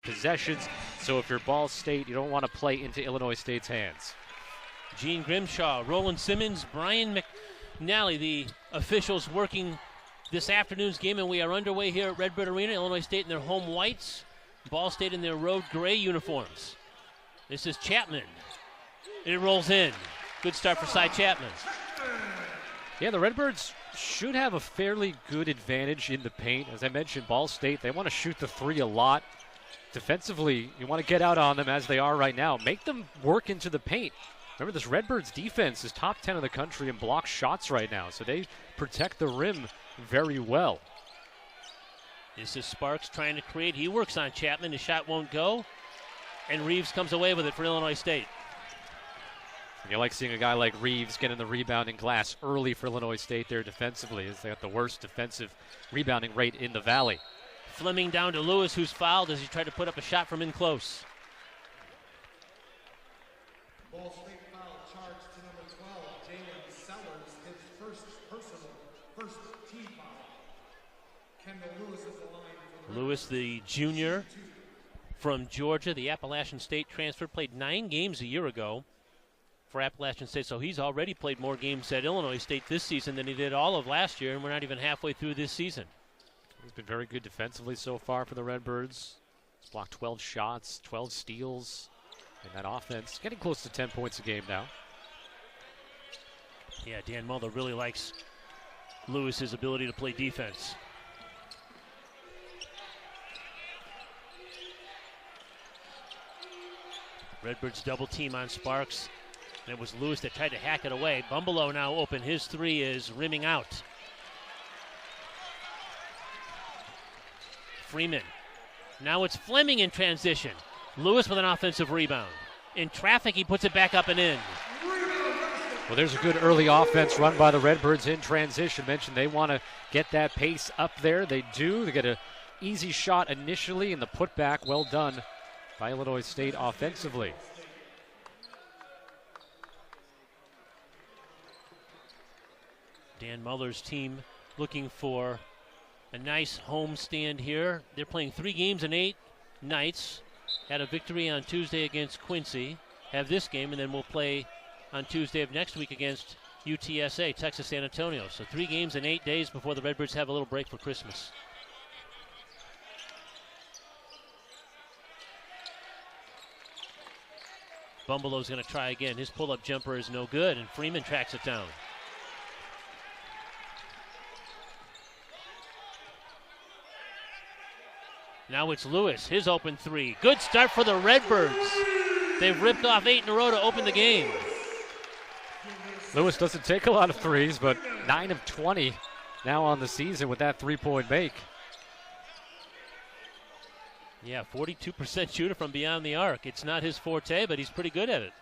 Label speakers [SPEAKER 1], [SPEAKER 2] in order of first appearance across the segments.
[SPEAKER 1] possessions. So if you're Ball State, you don't want to play into Illinois State's hands.
[SPEAKER 2] Gene Grimshaw, Roland Simmons, Brian McNally, the officials working this afternoon's game, and we are underway here at Redbird Arena. Illinois State in their home whites, Ball State in their road gray uniforms. This is Chapman. It rolls in. Good start for Cy Chapman.
[SPEAKER 1] Yeah, the Redbirds should have a fairly good advantage in the paint. As I mentioned, Ball State, they want to shoot the three a lot. Defensively, you want to get out on them as they are right now. Make them work into the paint. Remember, this Redbirds defense is top 10 in the country in block shots right now, so they protect the rim very well.
[SPEAKER 2] This is Sparks trying to create. He works on Chapman. His shot won't go, and Reeves comes away with it for Illinois State.
[SPEAKER 1] You like seeing a guy like Reeves get in the rebounding glass early for Illinois State there defensively, as they got the worst defensive rebounding rate in the Valley.
[SPEAKER 2] Fleming down to Lewis, who's fouled as he tried to put up a shot from in close.
[SPEAKER 3] Ball State foul charged to number 12, Jalen Sellers, his first team foul. Kendall Lewis is the line for the
[SPEAKER 2] Lewis, the junior from Georgia, the Appalachian State transfer, played 9 games a year ago for Appalachian State, so he's already played more games at Illinois State this season than he did all of last year, and we're not even halfway through this season.
[SPEAKER 1] He's been very good defensively so far for the Redbirds. He's blocked 12 shots, 12 steals, and that offense getting close to 10 points a game now.
[SPEAKER 2] Yeah, Dan Mulder really likes Lewis's ability to play defense. Redbirds double team on Sparks. And it was Lewis that tried to hack it away. Bumbelow now open. His three is rimming out. Freeman. Now it's Fleming in transition. Lewis with an offensive rebound. In traffic, he puts it back up and in.
[SPEAKER 1] Well, there's a good early offense run by the Redbirds in transition. Mentioned they want to get that pace up there. They do. They get an easy shot initially, and the putback well done by Illinois State offensively.
[SPEAKER 2] Dan Muller's team looking for a nice home stand here. They're playing 3 games in 8 nights. Had a victory on Tuesday against Quincy. Have this game, and then we'll play on Tuesday of next week against UTSA, Texas San Antonio. So 3 games in 8 days before the Redbirds have a little break for Christmas. Bumbelow's going to try again. His pull-up jumper is no good, and Freeman tracks it down. Now it's Lewis, his open 3. Good start for the Redbirds. They've ripped off 8 in a row to open the game.
[SPEAKER 1] Lewis doesn't take a lot of threes, but 9 of 20 now on the season with that three-point make.
[SPEAKER 2] Yeah, 42% shooter from beyond the arc. It's not his forte, but he's pretty good at it.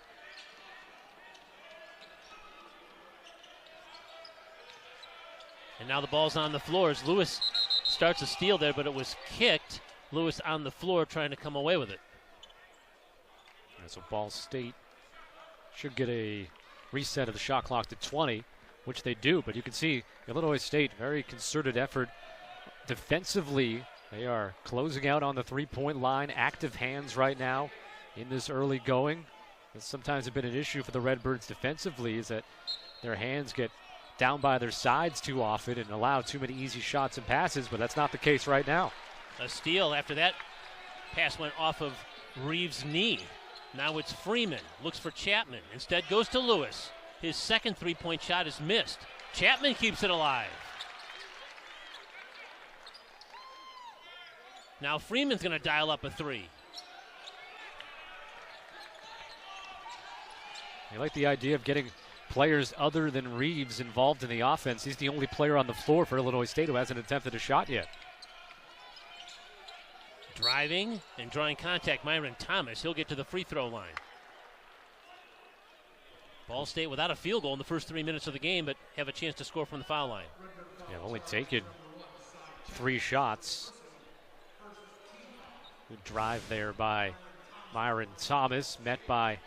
[SPEAKER 2] And now the ball's on the floor as Lewis starts a steal there, but it was kicked. Lewis on the floor trying to come away with it.
[SPEAKER 1] So Ball State should get a reset of the shot clock to 20, which they do. But you can see Illinois State, very concerted effort defensively. They are closing out on the three-point line. Active hands right now in this early going. It's sometimes been an issue for the Redbirds defensively is that their hands get down by their sides too often and allow too many easy shots and passes, but that's not the case right now.
[SPEAKER 2] A steal after that pass went off of Reeves' knee. Now it's Freeman. Looks for Chapman. Instead goes to Lewis. His second three-point shot is missed. Chapman keeps it alive. Now Freeman's going to dial up a 3.
[SPEAKER 1] I like the idea of getting players other than Reeves involved in the offense. He's the only player on the floor for Illinois State who hasn't attempted a shot yet.
[SPEAKER 2] Driving and drawing contact, Myron Thomas. He'll get to the free throw line. Ball State without a field goal in the first 3 minutes of the game, but have a chance to score from the foul line.
[SPEAKER 1] Yeah, only taken 3 shots. Good drive there by Myron Thomas, met by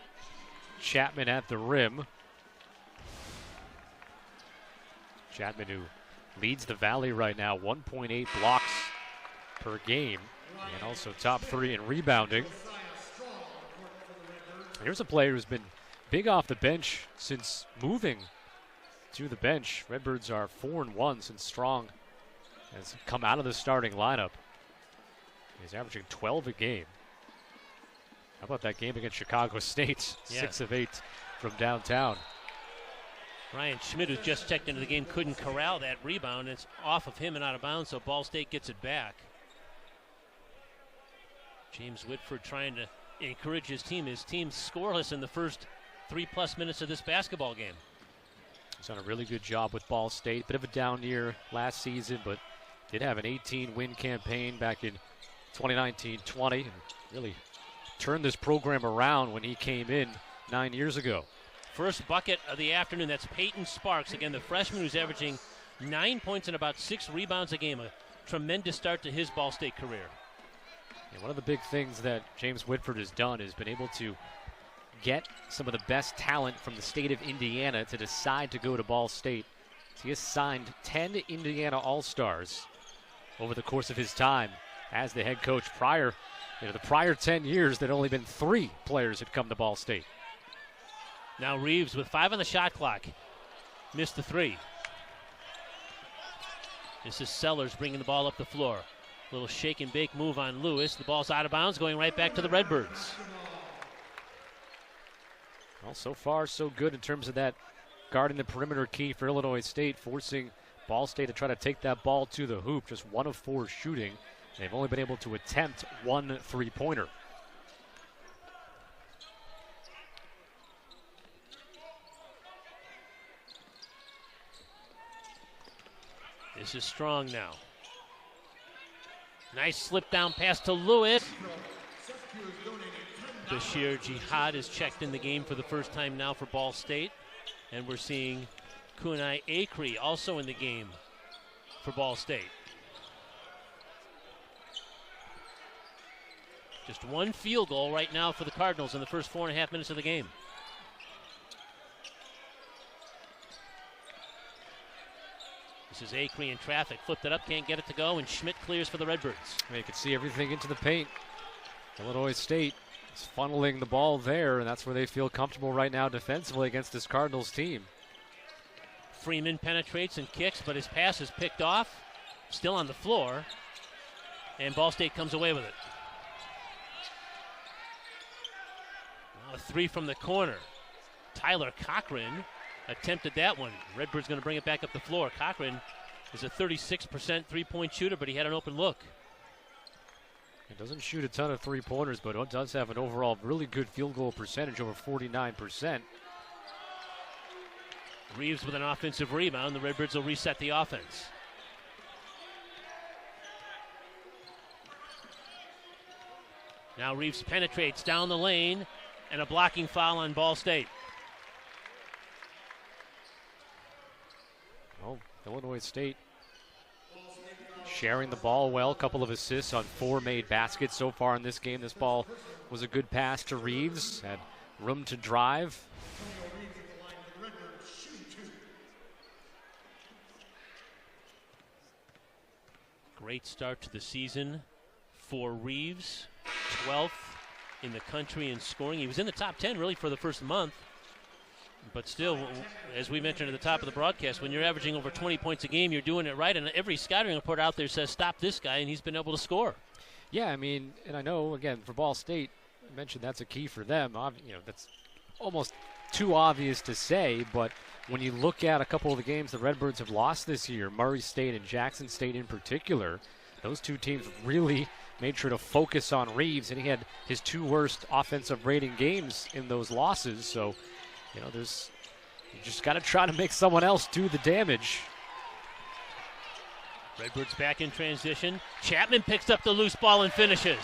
[SPEAKER 1] Chapman at the rim. Chapman, who leads the Valley right now, 1.8 blocks per game. and also top 3 in rebounding. Here's a player who's been big off the bench since moving to the bench. Redbirds are 4-1 since Strong has come out of the starting lineup. He's averaging 12 a game. How about that game against Chicago State?
[SPEAKER 2] Yeah.
[SPEAKER 1] 6 of 8 from downtown.
[SPEAKER 2] Ryan Schmidt, who just checked into the game, couldn't corral that rebound. It's off of him and out of bounds, so Ball State gets it back. James Whitford trying to encourage his team. His team's scoreless in the first 3+ minutes of this basketball game.
[SPEAKER 1] He's done a really good job with Ball State. Bit of a down year last season, but did have an 18-win campaign back in 2019-20 and really turned this program around when he came in 9 years ago.
[SPEAKER 2] First bucket of the afternoon. That's Peyton Sparks. Again, the freshman who's averaging 9 points and about 6 rebounds a game. A tremendous start to his Ball State career.
[SPEAKER 1] And one of the big things that James Whitford has done is been able to get some of the best talent from the state of Indiana to decide to go to Ball State. So he has signed 10 Indiana All-Stars over the course of his time as the head coach. The prior 10 years, there'd only been 3 players had come to Ball State.
[SPEAKER 2] Now Reeves with 5 on the shot clock. Missed the 3. This is Sellers bringing the ball up the floor. Little shake and bake move on Lewis. The ball's out of bounds, going right back to the Redbirds.
[SPEAKER 1] Well, so far so good in terms of that guarding the perimeter key for Illinois State, forcing Ball State to try to take that ball to the hoop. Just 1 of 4 shooting. They've only been able to attempt 1 3-pointer.
[SPEAKER 2] This is Strong now. Nice slip down pass to Lewis. Bashir Jihad is checked in the game for the first time now for Ball State. And we're seeing Kunai Akri also in the game for Ball State. Just 1 field goal right now for the Cardinals in the first 4.5 minutes of the game. This is Akri in traffic. Flipped it up, can't get it to go, and Schmidt clears for the Redbirds.
[SPEAKER 1] You can see everything into the paint. Illinois State is funneling the ball there, and that's where they feel comfortable right now defensively against this Cardinals team.
[SPEAKER 2] Freeman penetrates and kicks, but his pass is picked off. Still on the floor, and Ball State comes away with it. Now a 3 from the corner. Tyler Cochran attempted that one. Redbird's going to bring it back up the floor. Cochran is a 36% three-point shooter, but he had an open look.
[SPEAKER 1] He doesn't shoot a ton of 3-pointers, but it does have an overall really good field goal percentage, over 49%.
[SPEAKER 2] Reeves with an offensive rebound. The Redbirds will reset the offense. Now Reeves penetrates down the lane, and a blocking foul on Ball State.
[SPEAKER 1] Well, Illinois State sharing the ball well. A couple of assists on 4 made baskets so far in this game. This ball was a good pass to Reeves. Had room to drive.
[SPEAKER 2] Great start to the season for Reeves. 12th in the country in scoring. He was in the top 10 really for the first month. But still, as we mentioned at the top of the broadcast, when you're averaging over 20 points a game, you're doing it right. And every scouting report out there says, stop this guy, and he's been able to score.
[SPEAKER 1] Yeah, I mean, and I know, again, for Ball State, I mentioned that's a key for them. That's almost too obvious to say, but when you look at a couple of the games the Redbirds have lost this year, Murray State and Jackson State in particular, those 2 teams really made sure to focus on Reeves, and he had his 2 worst offensive rating games in those losses. So, you just got to try to make someone else do the damage.
[SPEAKER 2] Redbirds back in transition. Chapman picks up the loose ball and finishes.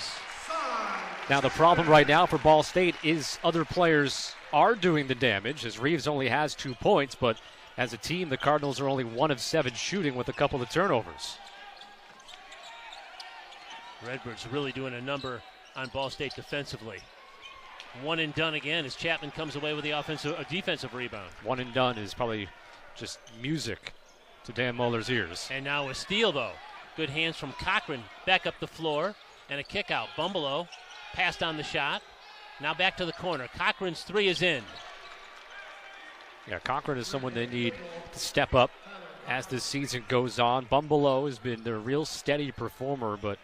[SPEAKER 1] Now the problem right now for Ball State is other players are doing the damage, as Reeves only has 2 points, but as a team, the Cardinals are only 1 of 7 shooting with a couple of turnovers.
[SPEAKER 2] Redbirds really doing a number on Ball State defensively. 1 and done again as Chapman comes away with the defensive rebound.
[SPEAKER 1] 1 and done is probably just music to Dan Muller's ears.
[SPEAKER 2] And now a steal, though. Good hands from Cochran. Back up the floor. and a kick out. Bumbalo passed on the shot. Now back to the corner. Cochran's three is in.
[SPEAKER 1] Yeah, Cochran is someone they need to step up as this season goes on. Bumbalo has been their real steady performer, but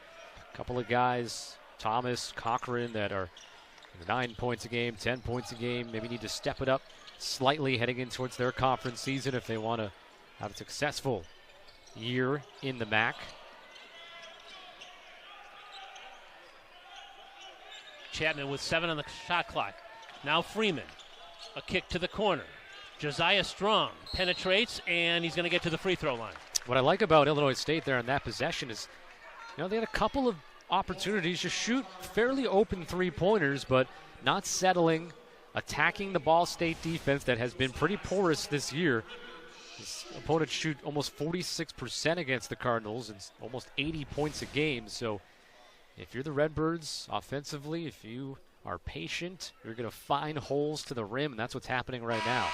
[SPEAKER 1] a couple of guys, Thomas, Cochran, that are 9 points a game, 10 points a game, maybe need to step it up slightly heading in towards their conference season if they want to have a successful year in the MAC.
[SPEAKER 2] Chapman with 7 on the shot clock. Now Freeman. A kick to the corner. Josiah Strong penetrates, and he's going to get to the free throw line.
[SPEAKER 1] What I like about Illinois State there in that possession is, they had a couple of opportunities to shoot fairly open three-pointers, but not settling, attacking the Ball State defense that has been pretty porous this year. His opponents shoot almost 46% against the Cardinals and almost 80 points a game. So if you're the Redbirds offensively, if you are patient, you're going to find holes to the rim, and that's what's happening right now.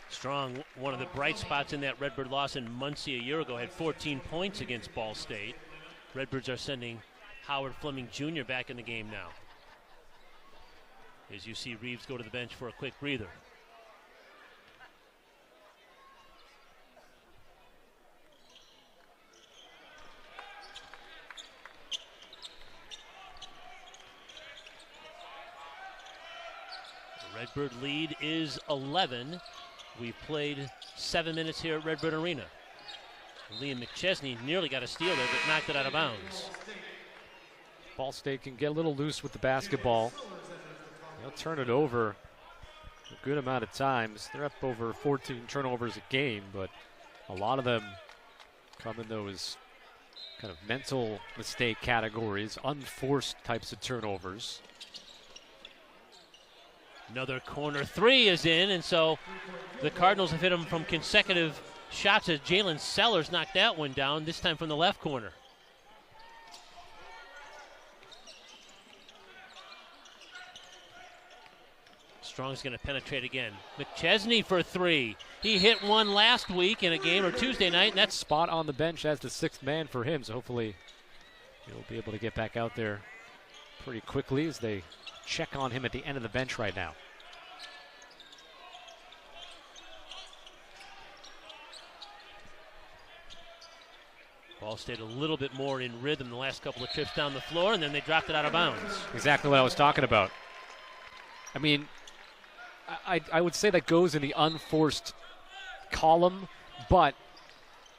[SPEAKER 2] Strong, one of the bright spots in that Redbird loss in Muncie a year ago, had 14 points against Ball State. Redbirds are sending Howard Fleming Jr. back in the game now. As you see Reeves go to the bench for a quick breather. The Redbird lead is 11. We've played 7 minutes here at Redbird Arena. Liam McChesney nearly got a steal there, but knocked it out of bounds.
[SPEAKER 1] Ball State can get a little loose with the basketball. They'll turn it over a good amount of times. They're up over 14 turnovers a game, but a lot of them come in those kind of mental mistake categories, unforced types of turnovers.
[SPEAKER 2] Another corner three is in, and so the Cardinals have hit them from consecutive shots as Jalen Sellers knocked that one down, this time from the left corner. Strong's going to penetrate again. McChesney for three. He hit one last week in a game, or Tuesday night, and that's
[SPEAKER 1] spot on the bench as the sixth man for him, so hopefully he'll be able to get back out there pretty quickly as they check on him at the end of the bench right now.
[SPEAKER 2] Ball State a little bit more in rhythm the last couple of trips down the floor, and then they dropped it out of bounds.
[SPEAKER 1] Exactly what I was talking about. I mean, I would say that goes in the unforced column, but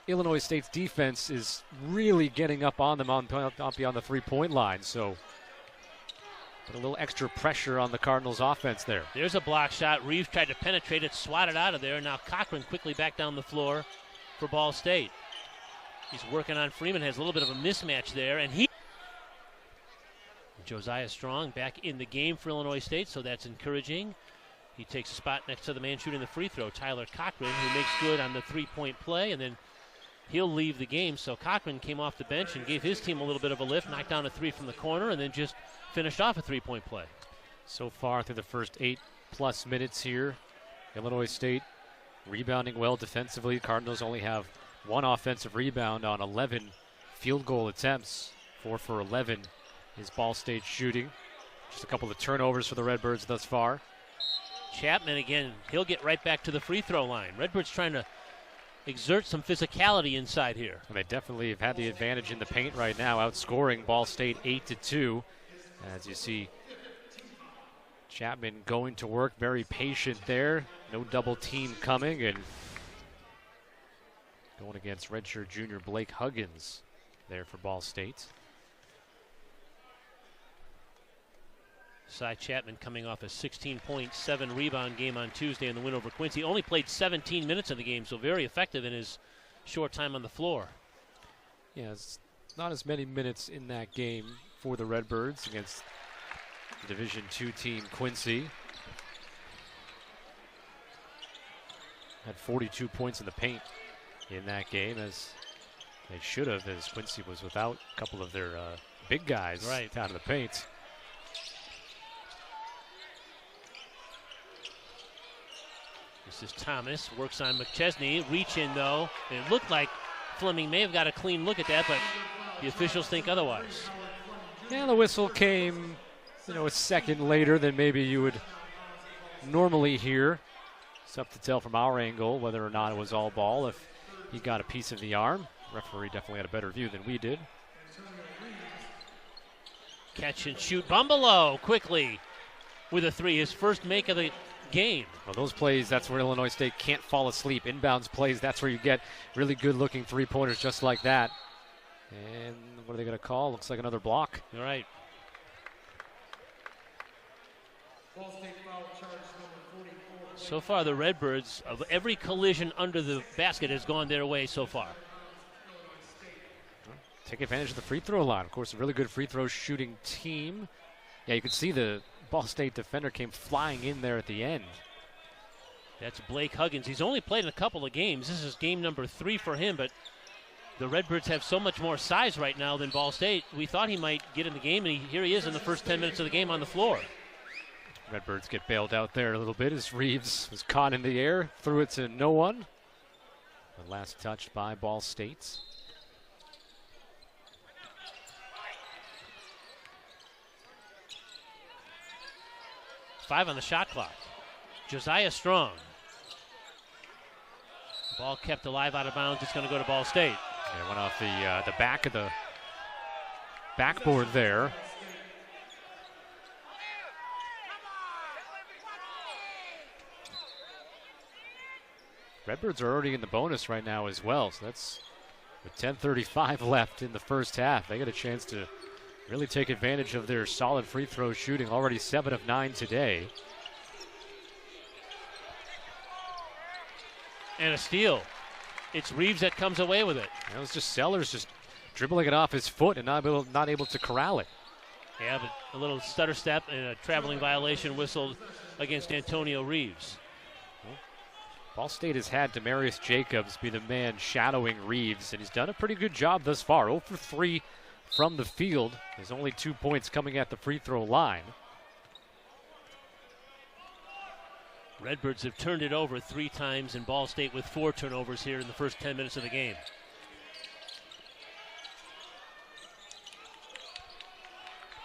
[SPEAKER 1] Illinois State's defense is really getting up on them up beyond the three-point line, so put a little extra pressure on the Cardinals' offense there.
[SPEAKER 2] There's a block shot. Reeves tried to penetrate it, swatted out of there. Now Cochran quickly back down the floor for Ball State. He's working on Freeman, has a little bit of a mismatch there, and Josiah Strong back in the game for Illinois State, so that's encouraging. He takes a spot next to the man shooting the free throw, Tyler Cochran, who makes good on the three-point play, and then he'll leave the game. So Cochran came off the bench and gave his team a little bit of a lift, knocked down a three from the corner, and then just finished off a three-point play.
[SPEAKER 1] So far through the first 8+ minutes here, Illinois State rebounding well defensively. Cardinals only have one offensive rebound on 11 field goal attempts. 4 for 11 is Ball State shooting. Just a couple of turnovers for the Redbirds thus far.
[SPEAKER 2] Chapman again, he'll get right back to the free throw line. Redbirds trying to exert some physicality inside here.
[SPEAKER 1] And they definitely have had the advantage in the paint right now, outscoring Ball State 8-2. As you see, Chapman going to work, very patient there. No double team coming, and going against redshirt junior Blake Huggins there for Ball State.
[SPEAKER 2] Cy Chapman coming off a 16.7 rebound game on Tuesday in the win over Quincy. Only played 17 minutes of the game, so very effective in his short time on the floor.
[SPEAKER 1] Yeah, it's not as many minutes in that game for the Redbirds against the Division II team Quincy. Had 42 points in the paint in that game, as they should have, as Quincy was without a couple of their big guys out of the paint.
[SPEAKER 2] This is Thomas, works on McChesney, reach in though. It looked like Fleming may have got a clean look at that, but The officials think otherwise.
[SPEAKER 1] Yeah, the whistle came, a second later than maybe you would normally hear. It's up to tell from our angle whether or not it was all ball. If he got a piece of the arm, referee definitely had a better view than we did.
[SPEAKER 2] Catch and shoot. Bumbalo quickly with a three, his first make of the game.
[SPEAKER 1] Well, those plays, that's where Illinois State can't fall asleep. Inbounds plays, that's where you get really good-looking three-pointers just like that. And what are they going to call? Looks like another block.
[SPEAKER 2] All right. So far, the Redbirds, of every collision under the basket, has gone their way so far.
[SPEAKER 1] Take advantage of the free throw line. Of course, a really good free throw shooting team. Yeah, you can see the Ball State defender came flying in there at the end.
[SPEAKER 2] That's Blake Huggins. He's only played in a couple of games. This is game number 3 for him, but the Redbirds have so much more size right now than Ball State. We thought he might get in the game, and here he is in the first 10 minutes of the game on the floor.
[SPEAKER 1] Redbirds get bailed out there a little bit as Reeves was caught in the air, threw it to no one. The last touch by Ball State.
[SPEAKER 2] Five on the shot clock. Josiah Strong. Ball kept alive out of bounds. It's going to go to Ball State.
[SPEAKER 1] It went off the back of the backboard there. Redbirds are already in the bonus right now as well, so that's with 10:35 left in the first half. They get a chance to really take advantage of their solid free throw shooting, already 7 of 9 today.
[SPEAKER 2] And a steal. It's Reeves that comes away with it.
[SPEAKER 1] It was just Sellers just dribbling it off his foot and not able to corral it.
[SPEAKER 2] Yeah, but a little stutter step and a traveling violation whistled against Antonio Reeves.
[SPEAKER 1] Ball State has had Demarius Jacobs be the man shadowing Reeves, and he's done a pretty good job thus far. 0 for 3 from the field. There's only 2 points coming at the free throw line.
[SPEAKER 2] Redbirds have turned it over 3 times, and Ball State with 4 turnovers here in the first 10 minutes of the game.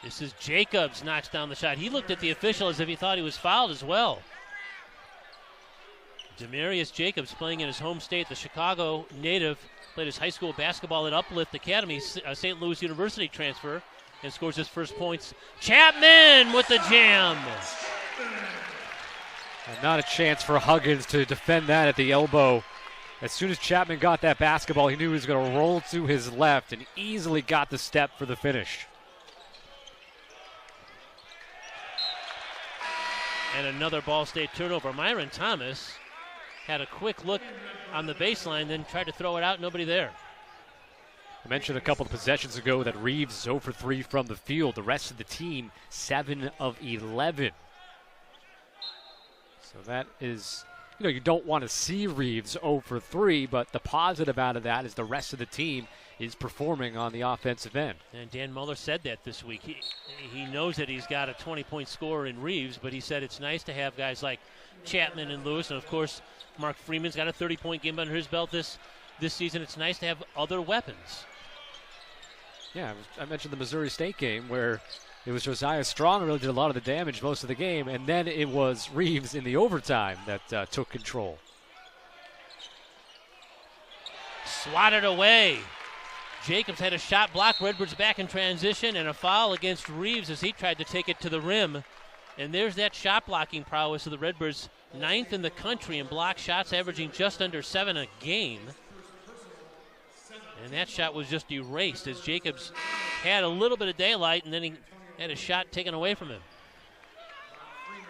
[SPEAKER 2] This is Jacobs, knocks down the shot. He looked at the official as if he thought he was fouled as well. Demarius Jacobs, playing in his home state, the Chicago native, played his high school basketball at Uplift Academy, St. Louis University transfer, and scores his first points. Chapman with the jam.
[SPEAKER 1] And not a chance for Huggins to defend that at the elbow. As soon as Chapman got that basketball, he knew he was going to roll to his left and easily got the step for the finish.
[SPEAKER 2] And another Ball State turnover. Myron Thomas had a quick look on the baseline, then tried to throw it out, nobody there.
[SPEAKER 1] I mentioned a couple of possessions ago that Reeves is 0 for 3 from the field. The rest of the team, 7 of 11. So that is, you don't want to see Reeves 0 for 3, but the positive out of that is the rest of the team is performing on the offensive end.
[SPEAKER 2] And Dan Muller said that this week. He knows that he's got a 20-point scorer in Reeves, but he said it's nice to have guys like Chapman and Lewis, and of course Mark Freeman's got a 30-point game under his belt this season. It's nice to have other weapons.
[SPEAKER 1] Yeah, I mentioned the Missouri State game where it was Josiah Strong who really did a lot of the damage most of the game, and then it was Reeves in the overtime that took control.
[SPEAKER 2] Swatted away. Jacobs had a shot block. Redbirds back in transition, and a foul against Reeves as he tried to take it to the rim. And there's that shot blocking prowess of the Redbirds, 9th in the country in block shots, averaging just under 7 a game. And that shot was just erased as Jacobs had a little bit of daylight, and then he had a shot taken away from him.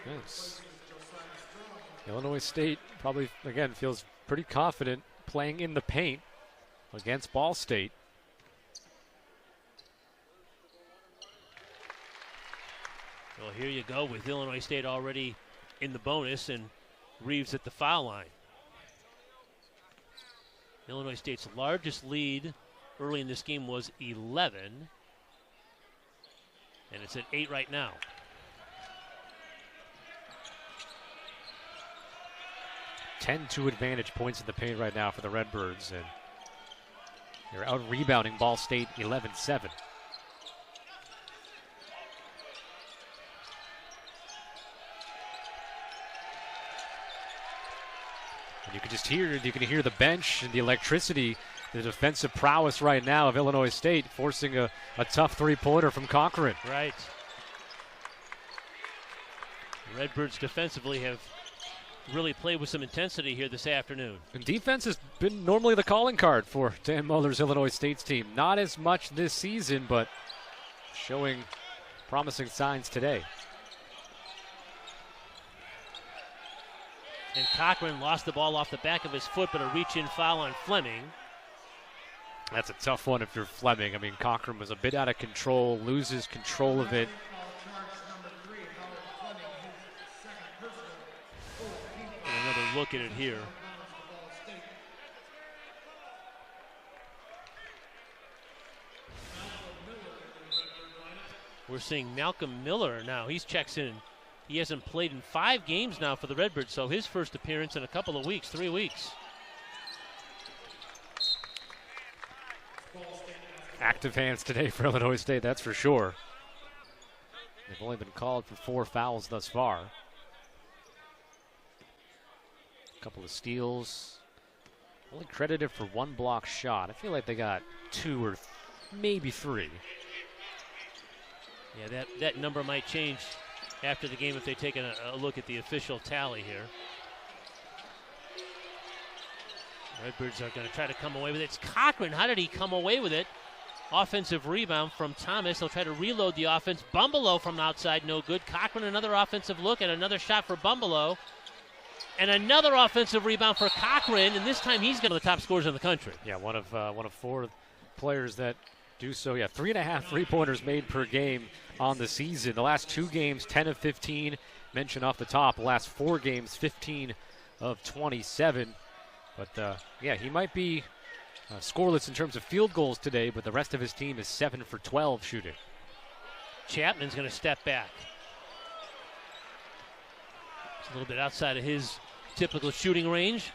[SPEAKER 1] Yes. Illinois State probably, again, feels pretty confident playing in the paint against Ball State.
[SPEAKER 2] Well, here you go with Illinois State already in the bonus and Reeves at the foul line. Illinois State's largest lead early in this game was 11, and it's at 8 right now.
[SPEAKER 1] Two advantage points in the paint right now for the Redbirds, and They're out rebounding Ball State 11-7. And you can hear the bench and the electricity, the defensive prowess right now of Illinois State, forcing a tough three-pointer from Cochran.
[SPEAKER 2] Right. The Redbirds defensively have really played with some intensity here this afternoon.
[SPEAKER 1] And defense has been normally the calling card for Dan Muller's Illinois State's team. Not as much this season, but showing promising signs today.
[SPEAKER 2] And Cochran lost the ball off the back of his foot, but a reach-in foul on Fleming.
[SPEAKER 1] That's a tough one if you're Fleming. I mean, Cochran was a bit out of control, loses control of it.
[SPEAKER 2] And another look at it here. We're seeing Malcolm Miller now. He checks in. He hasn't played in 5 games now for the Redbirds, so his first appearance in a couple of weeks, 3 weeks.
[SPEAKER 1] Active hands today for Illinois State, that's for sure. They've only been called for 4 fouls thus far. A couple of steals. Only credited for 1 block shot. I feel like they got 2 or maybe 3.
[SPEAKER 2] Yeah, that number might change after the game if they take a look at the official tally here. Redbirds are going to try to come away with it. It's Cochran. How did he come away with it? Offensive rebound from Thomas. They'll try to reload the offense. Bumbelow from outside, no good. Cochran, another offensive look, and another shot for Bumbelow. And another offensive rebound for Cochran, and this time he's one of the top scorers in the country.
[SPEAKER 1] Yeah, one of 4 players that do so. Yeah, 3.5 three-pointers made per game on the season. The last 2 games, 10 of 15. Mentioned off the top. The last 4 games, 15 of 27. But, yeah, he might be scoreless in terms of field goals today, but the rest of his team is 7 for 12 shooting.
[SPEAKER 2] Chapman's going to step back. It's a little bit outside of his typical shooting range.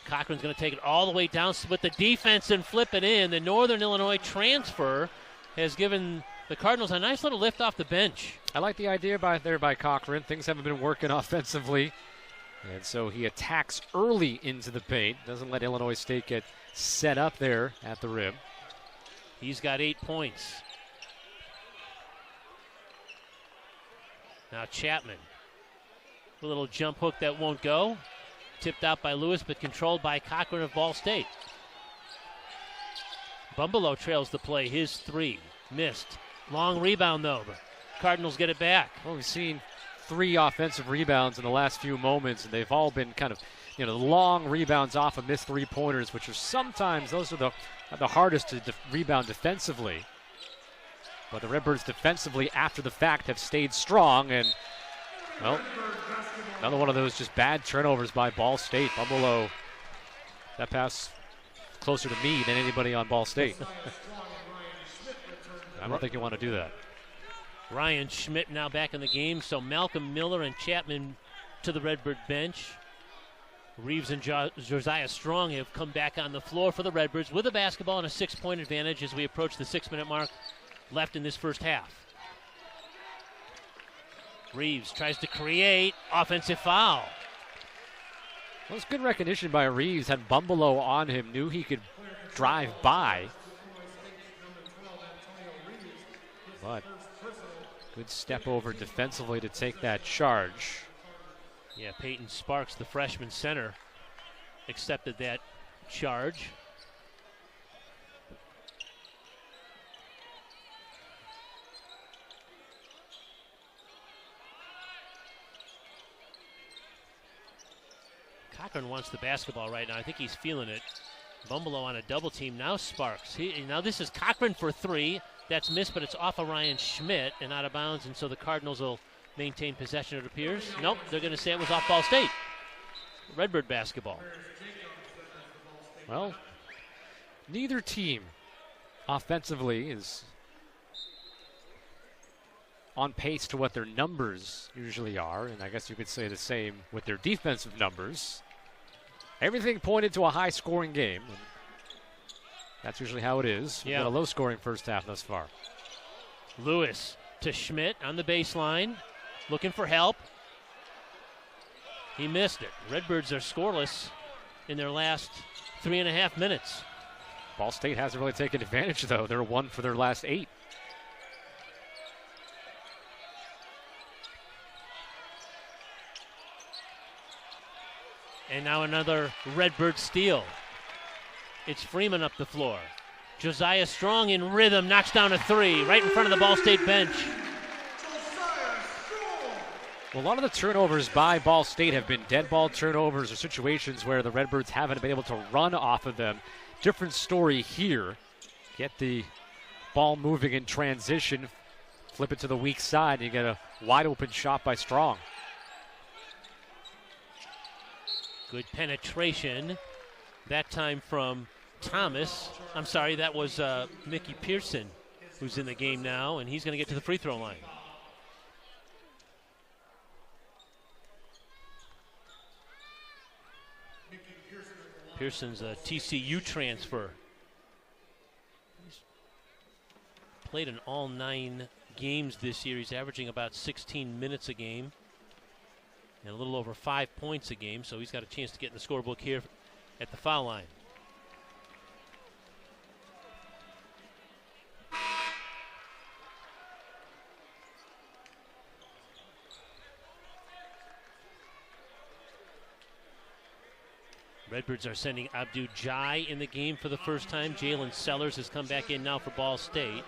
[SPEAKER 2] Cochran's going to take it all the way down, split the defense, and flip it in. The Northern Illinois transfer has given the Cardinals a nice little lift off the bench.
[SPEAKER 1] I like the idea by Cochran. Things haven't been working offensively. And so he attacks early into the paint. Doesn't let Illinois State get set up there at the rim.
[SPEAKER 2] He's got 8 points. Now Chapman. A little jump hook that won't go. Tipped out by Lewis, but controlled by Cochran of Ball State. Bumbelow trails the play. His 3. Missed. Long rebound, though. The Cardinals get it back.
[SPEAKER 1] Well, we've seen 3 offensive rebounds in the last few moments, and they've all been kind of, long rebounds off of missed 3-pointers, which are sometimes, those are the hardest to rebound defensively. But the Redbirds defensively, after the fact, have stayed strong, and, well, another one of those just bad turnovers by Ball State. Bumbelow, that pass closer to me than anybody on Ball State. I don't think you want to do that.
[SPEAKER 2] Ryan Schmidt now back in the game, so Malcolm Miller and Chapman to the Redbird bench. Reeves and Josiah Strong have come back on the floor for the Redbirds with a basketball and a 6-point advantage as we approach the 6-minute mark left in this first half. Reeves tries to create offensive foul.
[SPEAKER 1] Well, it's good recognition by Reeves. Had Bumbelow on him, knew he could drive by. But good step over defensively to take that charge.
[SPEAKER 2] Yeah, Peyton Sparks, the freshman center, accepted that charge. Cochran wants the basketball right now. I think he's feeling it. Bumbelow on a double team. Now Sparks. Now this is Cochran for 3. That's missed, but it's off of Ryan Schmidt and out of bounds, and so the Cardinals will maintain possession, it appears. Nope, they're going to say it was off Ball State. Redbird basketball.
[SPEAKER 1] Well, neither team offensively is on pace to what their numbers usually are, and I guess you could say the same with their defensive numbers. Everything pointed to a high-scoring game. That's usually how it is. We've
[SPEAKER 2] Yeah.
[SPEAKER 1] got a low-scoring first half thus far.
[SPEAKER 2] Lewis to Schmidt on the baseline, looking for help. He missed it. Redbirds are scoreless in their last 3.5 minutes.
[SPEAKER 1] Ball State hasn't really taken advantage, though. They're 1 for their last 8.
[SPEAKER 2] And now another Redbird steal. It's Freeman up the floor. Josiah Strong in rhythm, knocks down a 3 right in front of the Ball State bench.
[SPEAKER 1] Well, a lot of the turnovers by Ball State have been dead ball turnovers or situations where the Redbirds haven't been able to run off of them. Different story here. Get the ball moving in transition, flip it to the weak side, and you get a wide open shot by Strong.
[SPEAKER 2] Good penetration. That time from Thomas. I'm sorry, that was Mickey Pearson, who's in the game now, and he's going to get to the free throw line. Pearson's a TCU transfer. He's played in all 9 games this year. He's averaging about 16 minutes a game and a little over 5 points a game, so he's got a chance to get in the scorebook here at the foul line. Redbirds are sending Abdu Jai in the game for the first time. Jalen Sellers has come back in now for Ball State.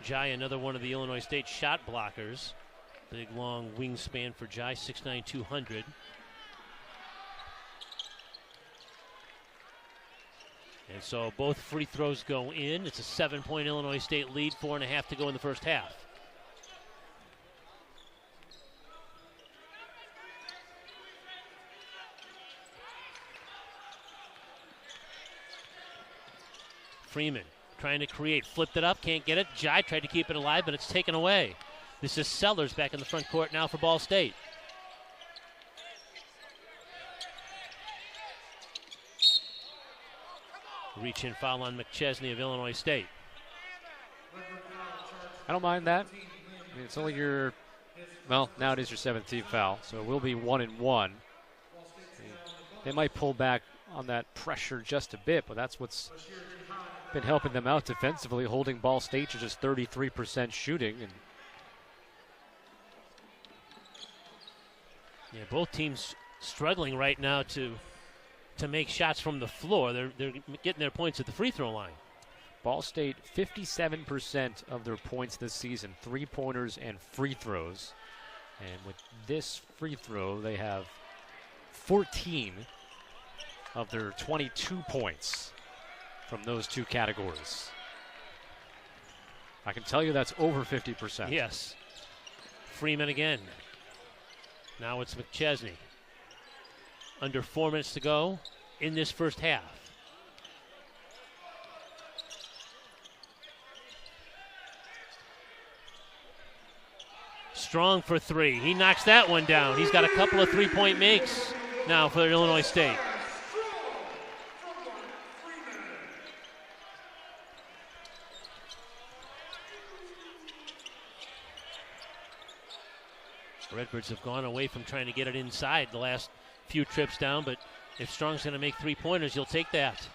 [SPEAKER 2] Jai, another one of the Illinois State shot blockers. Big, long wingspan for Jai, 6'9", 200. And so both free throws go in. It's a 7-point Illinois State lead, 4.5 to go in the first half. Freeman trying to create, flipped it up, can't get it. Jai tried to keep it alive, but it's taken away. This is Sellers back in the front court now for Ball State. Reach in foul on McChesney of Illinois State.
[SPEAKER 1] I don't mind that. I mean, it's only your, well, now it is your 17th foul, so it will be 1 and 1. They might pull back on that pressure just a bit, but that's what's been helping them out defensively, holding Ball State to just 33% shooting. And
[SPEAKER 2] yeah, both teams struggling right now to make shots from the floor. They're getting their points at the free throw line.
[SPEAKER 1] Ball State, 57% of their points this season, three-pointers and free throws. And with this free throw, they have 14 of their 22 points from those two categories. I can tell you that's over 50%.
[SPEAKER 2] Yes. Freeman again. Now it's McChesney. Under 4 minutes to go in this first half. Strong for 3. He knocks that one down. He's got a couple of three-point makes now for Illinois State. Redbirds have gone away from trying to get it inside the last few trips down, but if Strong's going to make three-pointers, you'll take that.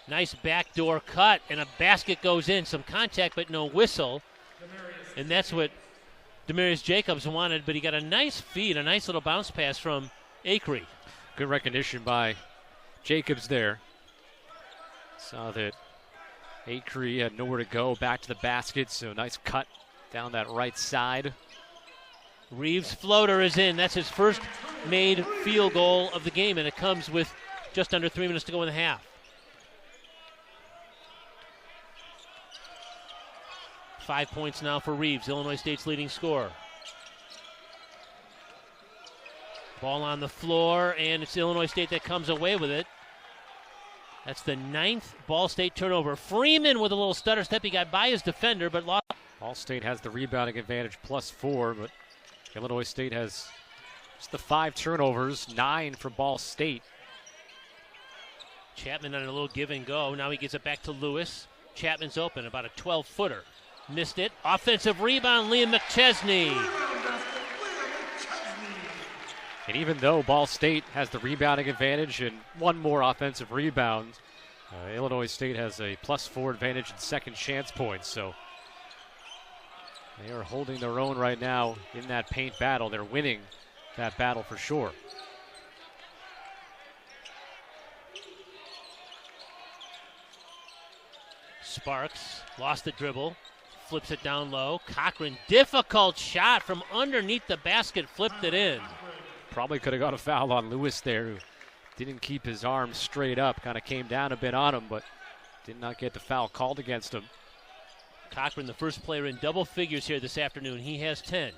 [SPEAKER 2] Nice backdoor cut, and a basket goes in. Some contact, but no whistle. And that's what Demarius Jacobs wanted, but he got a nice feed, a nice little bounce pass from Acree.
[SPEAKER 1] Good recognition by Jacobs there. Saw that Acree had nowhere to go, back to the basket, so nice cut down that right side.
[SPEAKER 2] Reeves' floater is in. That's his first made field goal of the game, and it comes with just under 3 minutes to go in the half. 5 points now for Reeves, Illinois State's leading scorer. Ball on the floor, and it's Illinois State that comes away with it. That's the 9th Ball State turnover. Freeman with a little stutter step. He got by his defender, but lost.
[SPEAKER 1] Ball State has the rebounding advantage +4, but Illinois State has just the 5 turnovers, 9 for Ball State.
[SPEAKER 2] Chapman on a little give and go. Now he gets it back to Lewis. Chapman's open, about a 12-footer. Missed it. Offensive rebound, Liam McChesney.
[SPEAKER 1] And even though Ball State has the rebounding advantage and one more offensive rebound, Illinois State has a +4 advantage in second chance points. So they are holding their own right now in that paint battle. They're winning that battle for sure.
[SPEAKER 2] Sparks lost the dribble, flips it down low. Cochran, difficult shot from underneath the basket, flipped it in.
[SPEAKER 1] Probably could have got a foul on Lewis there, who didn't keep his arms straight up, kind of came down a bit on him, but did not get the foul called against him.
[SPEAKER 2] Cochran, the first player in double figures here this afternoon. He has 10.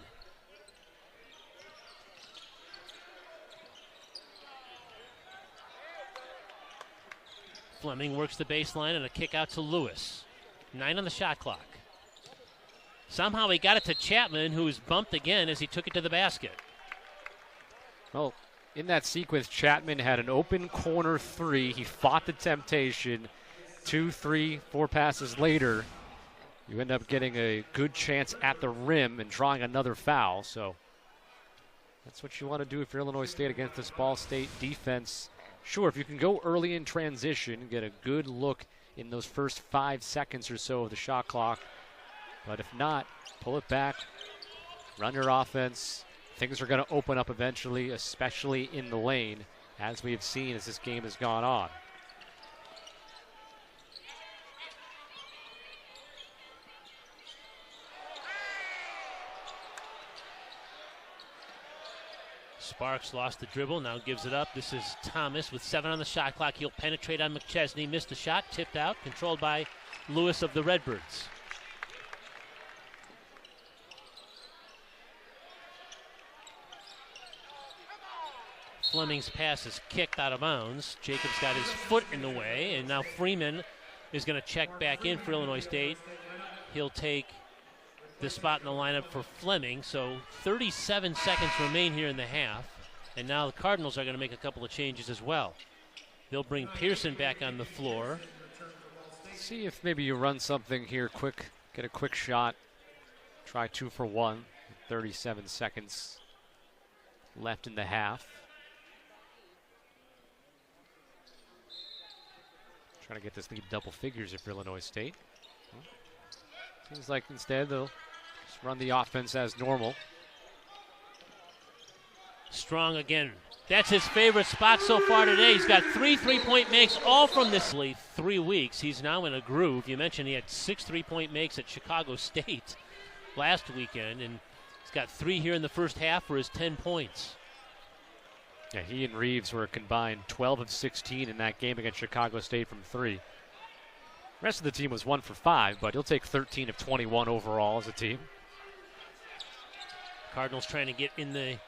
[SPEAKER 2] Fleming works the baseline and a kick out to Lewis. 9 on the shot clock. Somehow he got it to Chapman, who was bumped again as he took it to the basket.
[SPEAKER 1] Well, in that sequence, Chapman had an open corner three. He fought the temptation. 2, 3, 4 passes later, you end up getting a good chance at the rim and drawing another foul. So that's what you want to do if you're Illinois State against this Ball State defense. Sure, if you can go early in transition, get a good look in those first 5 seconds or so of the shot clock. But if not, pull it back, run your offense. Things are going to open up eventually, especially in the lane, as we have seen as this game has gone on.
[SPEAKER 2] Sparks lost the dribble, now gives it up. This is Thomas with 7 on the shot clock. He'll penetrate on McChesney. Missed the shot, tipped out, controlled by Lewis of the Redbirds. Fleming's pass is kicked out of bounds. Jacobs got his foot in the way, and now Freeman is going to check back in for Illinois State. He'll take the spot in the lineup for Fleming. So 37 seconds remain here in the half, and now the Cardinals are going to make a couple of changes as well. They'll bring Pearson back on the floor.
[SPEAKER 1] See if maybe you run something here quick, get a quick shot, try 2 for 1. 37 seconds left in the half. Trying to get this lead double figures if you're Illinois State. Seems like instead they'll just run the offense as normal.
[SPEAKER 2] Strong again. That's his favorite spot so far today. He's got 3 3-point makes, all from this 3 weeks. He's now in a groove. You mentioned he had 6 3-point makes at Chicago State last weekend, and he's got 3 here in the first half for his 10 points.
[SPEAKER 1] Yeah, he and Reeves were combined 12 of 16 in that game against Chicago State from 3. The rest of the team was 1 for 5, but he'll take 13 of 21 overall as a team.
[SPEAKER 2] Cardinals trying to get in the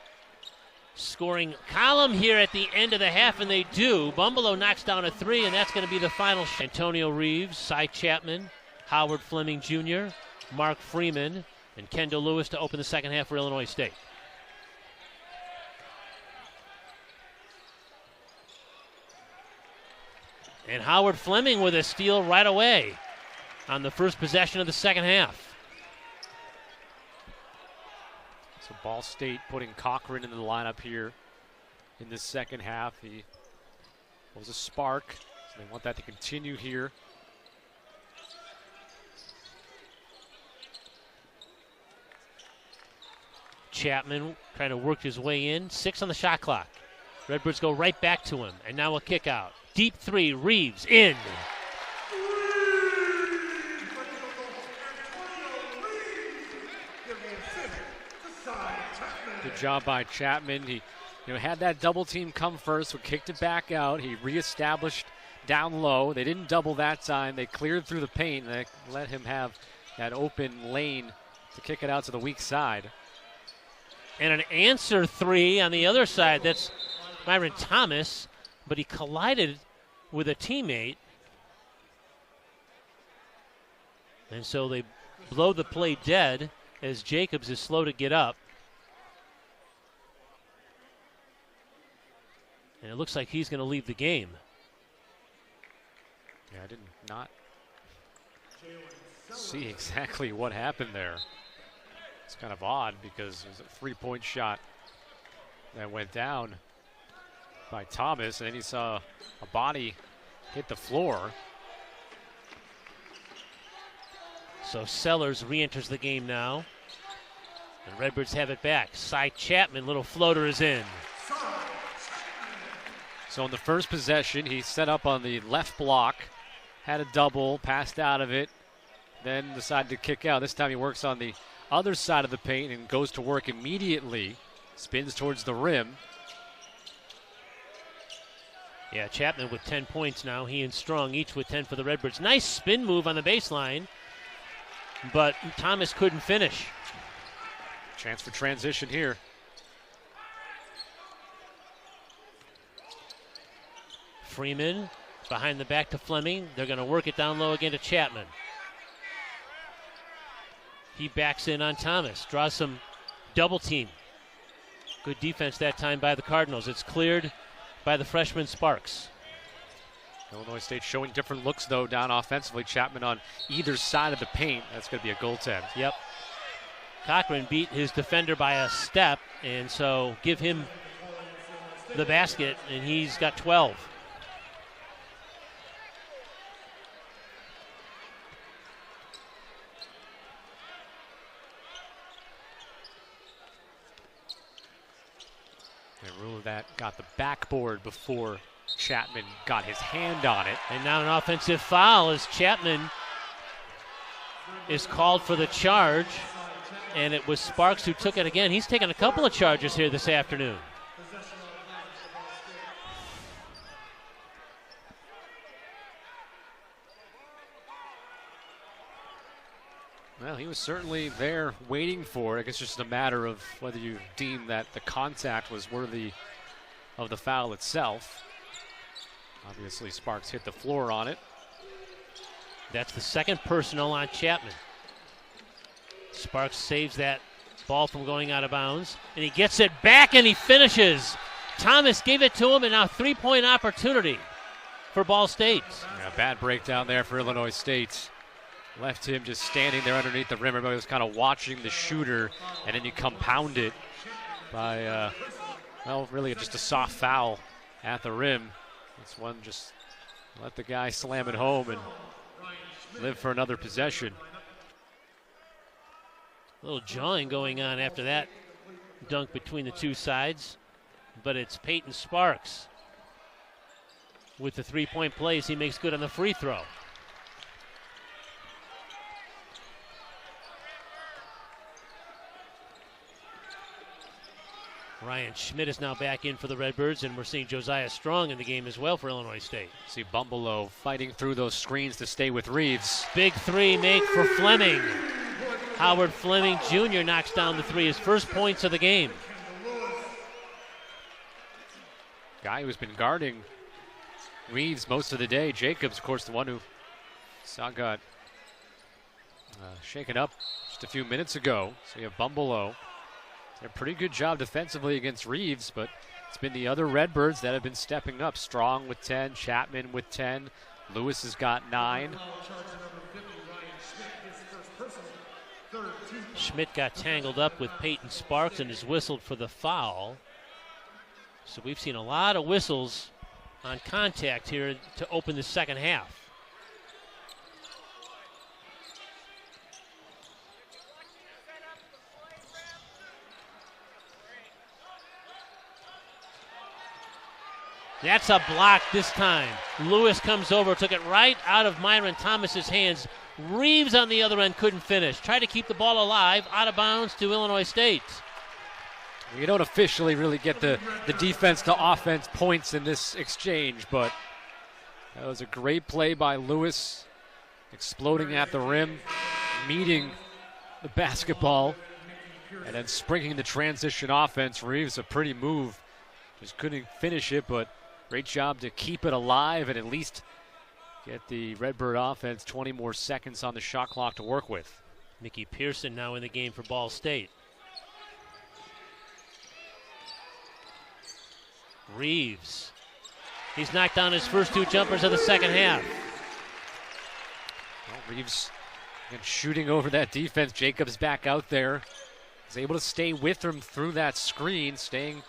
[SPEAKER 2] scoring column here at the end of the half, and they do. Bumbalo knocks down a 3, and that's going to be the final shot. Antonio Reeves, Cy Chapman, Howard Fleming Jr., Mark Freeman, and Kendall Lewis to open the second half for Illinois State. And Howard Fleming with a steal right away on the first possession of the second half.
[SPEAKER 1] So Ball State putting Cochran in the lineup here in the second half. He was a spark, so they want that to continue here.
[SPEAKER 2] Chapman trying to work his way in. 6 on the shot clock. Redbirds go right back to him, and now a kick out. Deep 3, Reeves in.
[SPEAKER 1] Good job by Chapman. He had that double team come first, so kicked it back out. He reestablished down low. They didn't double that time. They cleared through the paint, and they let him have that open lane to kick it out to the weak side.
[SPEAKER 2] And an answer 3 on the other side. That's Myron Thomas, but he collided with a teammate. And so they blow the play dead as Jacobs is slow to get up. And it looks like he's going to leave the game.
[SPEAKER 1] Yeah, I did not see exactly what happened there. It's kind of odd because it was a three-point shot that went down by Thomas, and then he saw a body hit the floor.
[SPEAKER 2] So Sellers re-enters the game now. And Redbirds have it back. Cy Chapman, little floater is in.
[SPEAKER 1] So in the first possession, he set up on the left block, had a double, passed out of it, then decided to kick out. This time he works on the other side of the paint and goes to work immediately, spins towards the rim.
[SPEAKER 2] Yeah, Chapman with 10 points now. He and Strong each with 10 for the Redbirds. Nice spin move on the baseline, but Thomas couldn't finish.
[SPEAKER 1] Chance for transition here.
[SPEAKER 2] Freeman behind the back to Fleming. They're going to work it down low again to Chapman. He backs in on Thomas, draws some double team. Good defense that time by the Cardinals. It's cleared by the freshman Sparks.
[SPEAKER 1] Illinois State showing different looks, though, down offensively. Chapman on either side of the paint. That's going to be a goaltend.
[SPEAKER 2] Yep. Cochran beat his defender by a step, and so give him the basket, and he's got 12.
[SPEAKER 1] Rule that got the backboard before Chapman got his hand on it.
[SPEAKER 2] And now an offensive foul as Chapman is called for the charge, and it was Sparks who took it again. He's taken a couple of charges here this afternoon.
[SPEAKER 1] Well, he was certainly there waiting for it. I guess it's just a matter of whether you deem that the contact was worthy of the foul itself. Obviously, Sparks hit the floor on it.
[SPEAKER 2] That's the second personal on Chapman. Sparks saves that ball from going out of bounds, and he gets it back and he finishes. Thomas gave it to him, and now three-point opportunity for Ball State.
[SPEAKER 1] Yeah, bad breakdown there for Illinois State. Left him just standing there underneath the rim. Everybody was kind of watching the shooter, and then you compound it by, well, really just a soft foul at the rim. This one just let the guy slam it home and live for another possession.
[SPEAKER 2] A little jawing going on after that dunk between the two sides, but it's Peyton Sparks with the three-point plays. He makes good on the free throw. Ryan Schmidt is now back in for the Redbirds, and we're seeing Josiah Strong in the game as well for Illinois State.
[SPEAKER 1] See Bumbelow fighting through those screens to stay with Reeves.
[SPEAKER 2] Big three make for Fleming. Howard Fleming Jr. knocks down the three, his first points of the game.
[SPEAKER 1] Guy who's been guarding Reeves most of the day. Jacobs, of course, the one who got shaken up just a few minutes ago. So you have Bumbelow. Did a pretty good job defensively against Reeves, but it's been the other Redbirds that have been stepping up. Strong with 10, Chapman with 10, Lewis has got 9.
[SPEAKER 2] Schmidt got tangled up with Peyton Sparks and is whistled for the foul. So we've seen a lot of whistles on contact here to open the second half. That's a block this time. Lewis comes over, took it right out of Myron Thomas's hands. Reeves on the other end couldn't finish. Tried to keep the ball alive, out of bounds to Illinois State.
[SPEAKER 1] You don't officially really get the defense to offense points in this exchange, but that was a great play by Lewis, exploding at the rim, meeting the basketball, and then springing the transition offense. Reeves, a pretty move. Just couldn't finish it, but great job to keep it alive and at least get the Redbird offense 20 more seconds on the shot clock to work with.
[SPEAKER 2] Mickey Pearson now in the game for Ball State. Reeves. He's knocked down his first two jumpers of the second half.
[SPEAKER 1] Reeves again, shooting over that defense. Jacobs back out there. He's able to stay with him through that screen, staying,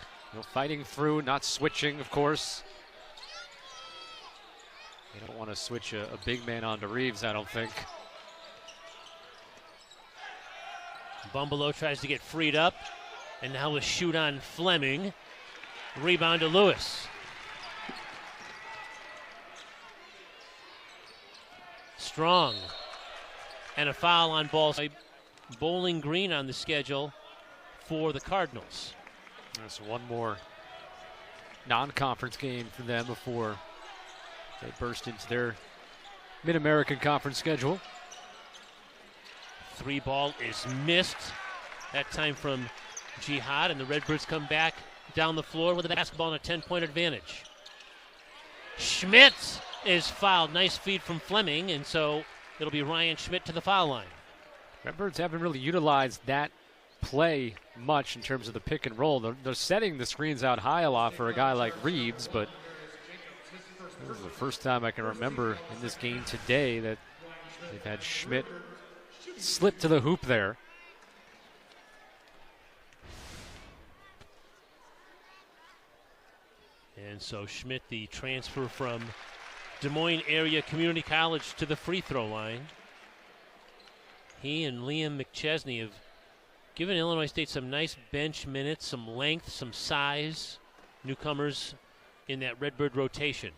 [SPEAKER 1] fighting through, not switching, of course. They don't want to switch a big man onto Reeves, I don't think.
[SPEAKER 2] Bumbelow tries to get freed up, and now a shoot on Fleming. Rebound to Lewis. Strong. And a foul on Bowling Green on the schedule for the Cardinals.
[SPEAKER 1] There's one more non-conference game for them before they burst into their Mid-American Conference schedule.
[SPEAKER 2] 3 ball is missed. That time from Jihad, and the Redbirds come back down the floor with a basketball and a 10-point advantage. Schmidt is fouled. Nice feed from Fleming, and so it'll be Ryan Schmidt to the foul line.
[SPEAKER 1] Redbirds haven't really utilized that play much in terms of the pick and roll. They're setting the screens out high a lot for a guy like Reeves, but this is the first time I can remember in this game today that they've had Schmidt slip to the hoop there.
[SPEAKER 2] And so Schmidt, the transfer from Des Moines Area Community College, to the free throw line. He and Liam McChesney have given Illinois State some nice bench minutes, some length, some size. Newcomers in that Redbird rotation.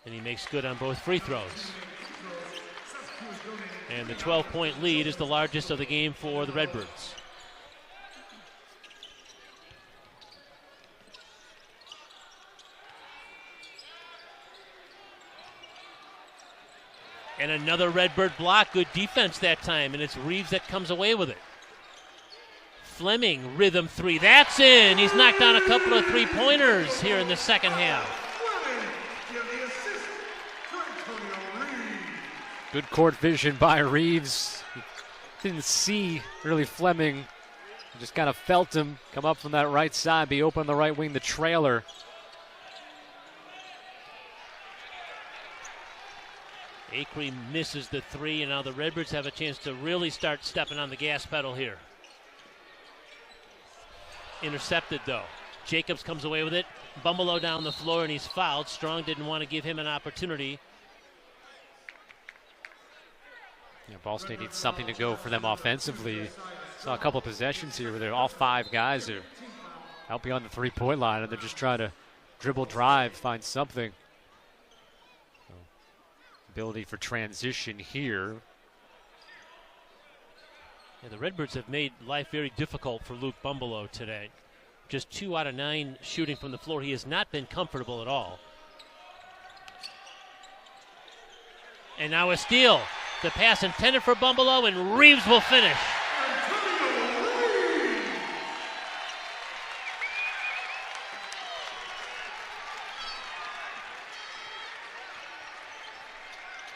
[SPEAKER 2] And he makes good on both free throws. And the 12-point lead is the largest of the game for the Redbirds. And another Redbird block. Good defense that time, and it's Reeves that comes away with it. Fleming, rhythm 3. That's in. He's knocked down a couple of three-pointers here in the second half.
[SPEAKER 1] Good court vision by Reeves. He didn't see really Fleming. He just kind of felt him come up from that right side, be open the right wing, the trailer.
[SPEAKER 2] Acree misses the 3, and now the Redbirds have a chance to really start stepping on the gas pedal here. Intercepted, though. Jacobs comes away with it. Bumbelow down the floor, and he's fouled. Strong didn't want to give him an opportunity.
[SPEAKER 1] Yeah, Ball State needs something to go for them offensively. Saw a couple of possessions here where all 5 guys are out beyond the three-point line, and they're just trying to dribble, drive, find something. Ability for transition here.
[SPEAKER 2] Yeah, the Redbirds have made life very difficult for Luke Bumbelow today. Just 2 out of 9 shooting from the floor. He has not been comfortable at all. And now a steal. The pass intended for Bumbelow, and Reeves will finish.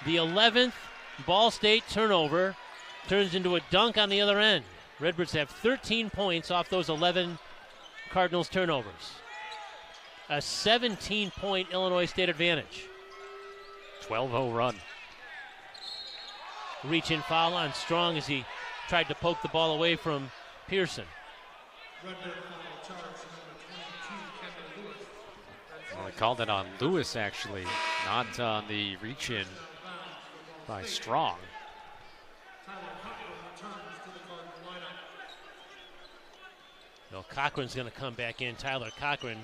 [SPEAKER 2] The 11th Ball State turnover turns into a dunk on the other end. Redbirds have 13 points off those 11 Cardinals turnovers. A 17-point Illinois State advantage.
[SPEAKER 1] 12-0 run.
[SPEAKER 2] Reach in foul on Strong as he tried to poke the ball away from Pearson.
[SPEAKER 1] Well, they called it on Lewis, actually, not on the reach in by Strong.
[SPEAKER 2] No, Cochran's going to come back in. Tyler Cochran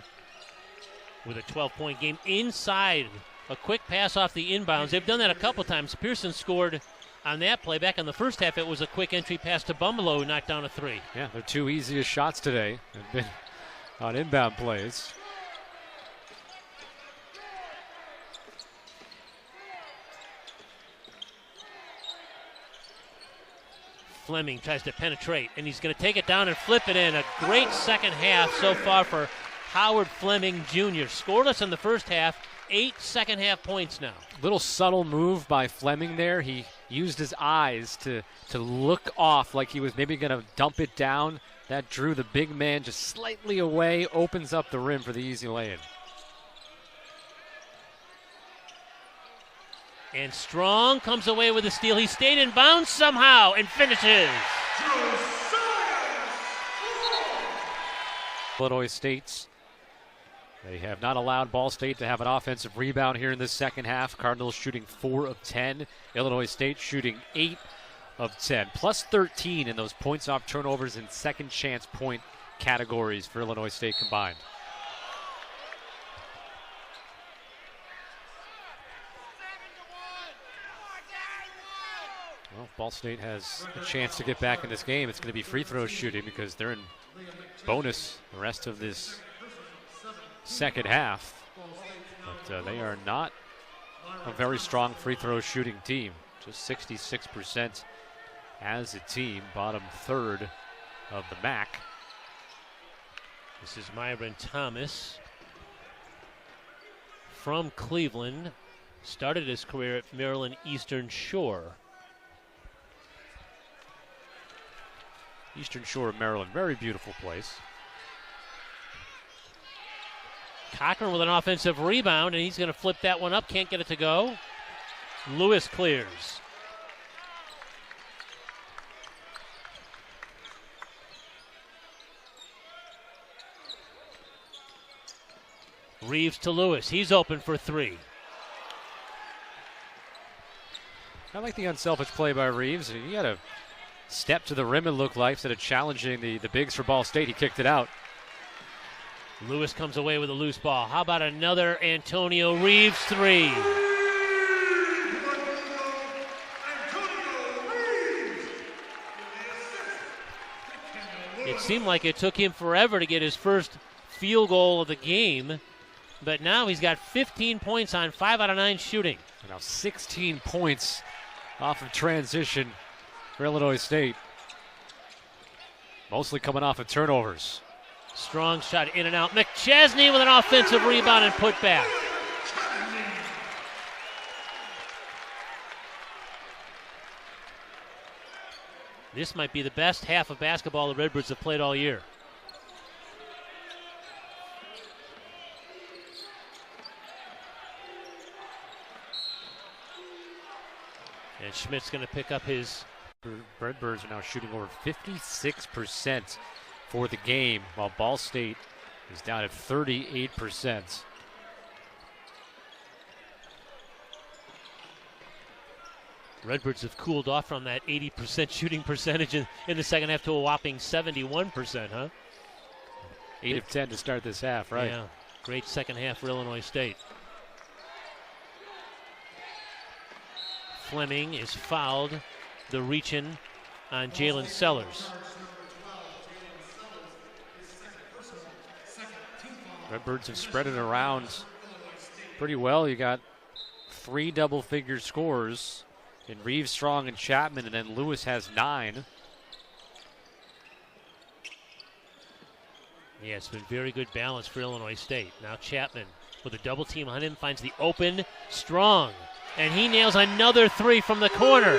[SPEAKER 2] with a 12-point game inside. A quick pass off the inbounds. They've done that a couple times. Pearson scored on that play. Back in the first half, it was a quick entry pass to Bumbelow, who knocked down a 3.
[SPEAKER 1] Yeah, their 2 easiest shots today have been on inbound plays.
[SPEAKER 2] Fleming tries to penetrate, and he's going to take it down and flip it in. A great second half so far for Howard Fleming Jr. Scoreless in the first half, 8 second half points now.
[SPEAKER 1] Little subtle move by Fleming there. He used his eyes to look off like he was maybe going to dump it down. That drew the big man just slightly away, opens up the rim for the easy lay-in.
[SPEAKER 2] And Strong comes away with a steal. He stayed in bounds somehow and finishes.
[SPEAKER 1] Illinois State's. They have not allowed Ball State to have an offensive rebound here in this second half. Cardinals shooting 4 of 10. Illinois State shooting 8 of 10. Plus 13 in those points off turnovers and second chance point categories for Illinois State combined. Well, if Ball State has a chance to get back in this game, it's going to be free throw shooting because they're in bonus the rest of this second half. But they are not a very strong free throw shooting team. Just 66% as a team, bottom third of the MAC.
[SPEAKER 2] This is Myron Thomas from Cleveland. Started his career at Maryland Eastern Shore.
[SPEAKER 1] Eastern Shore of Maryland, very beautiful place.
[SPEAKER 2] Cochran with an offensive rebound, and he's going to flip that one up. Can't get it to go. Lewis clears. Reeves to Lewis. He's open for 3.
[SPEAKER 1] I like the unselfish play by Reeves. He had a step to the rim, it looked like, instead of challenging the bigs for Ball State. He kicked it out.
[SPEAKER 2] Lewis comes away with a loose ball. How about another Antonio Reeves 3? It seemed like it took him forever to get his first field goal of the game, but now he's got 15 points on 5 out of 9 shooting.
[SPEAKER 1] Now 16 points off of transition for Illinois State. Mostly coming off of turnovers.
[SPEAKER 2] Strong shot in and out. McChesney with an offensive rebound and put back. This might be the best half of basketball the Redbirds have played all year. And Schmidt's going to pick up his...
[SPEAKER 1] Redbirds are now shooting over 56% for the game, while Ball State is down at 38%.
[SPEAKER 2] Redbirds have cooled off from that 80% shooting percentage in the second half to a whopping 71%, huh?
[SPEAKER 1] 8 of 10 to start this half, right?
[SPEAKER 2] Yeah, great second half for Illinois State. Fleming is fouled. The reach-in on Jalen Sellers.
[SPEAKER 1] Redbirds have spread it around pretty well. You got 3 double-figure scores in Reeves, Strong, and Chapman, and then Lewis has 9.
[SPEAKER 2] Yeah, it's been very good balance for Illinois State. Now Chapman with a double team on him finds the open Strong, and he nails another 3 from the corner.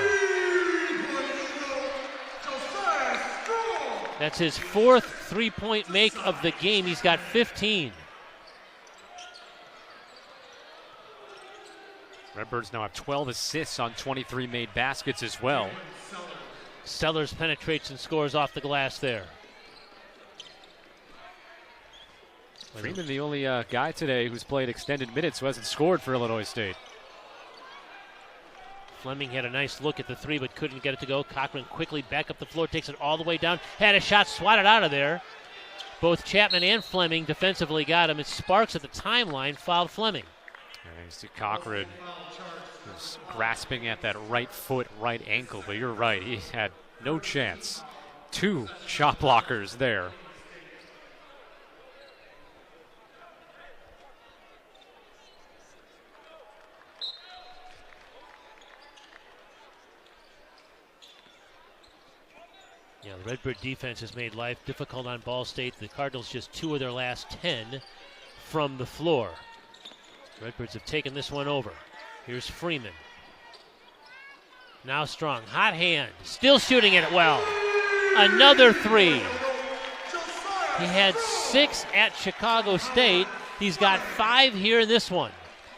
[SPEAKER 2] That's his 4th three-point make of the game. He's got 15.
[SPEAKER 1] Redbirds now have 12 assists on 23 made baskets as well.
[SPEAKER 2] Sellers penetrates and scores off the glass there.
[SPEAKER 1] Freeman, the only guy today who's played extended minutes who hasn't scored for Illinois State.
[SPEAKER 2] Fleming had a nice look at the 3 but couldn't get it to go. Cochran quickly back up the floor, takes it all the way down. Had a shot swatted out of there. Both Chapman and Fleming defensively got him. It's Sparks at the timeline fouled Fleming.
[SPEAKER 1] And you see Cochran was grasping at that right foot, right ankle, but you're right, he had no chance. 2 shot blockers there.
[SPEAKER 2] Yeah, the Redbird defense has made life difficult on Ball State. The Cardinals just 2 of their last 10 from the floor. Redbirds have taken this one over. Here's Freeman. Now Strong, hot hand, still shooting it well. Another 3. He had 6 at Chicago State. He's got 5 here in this one.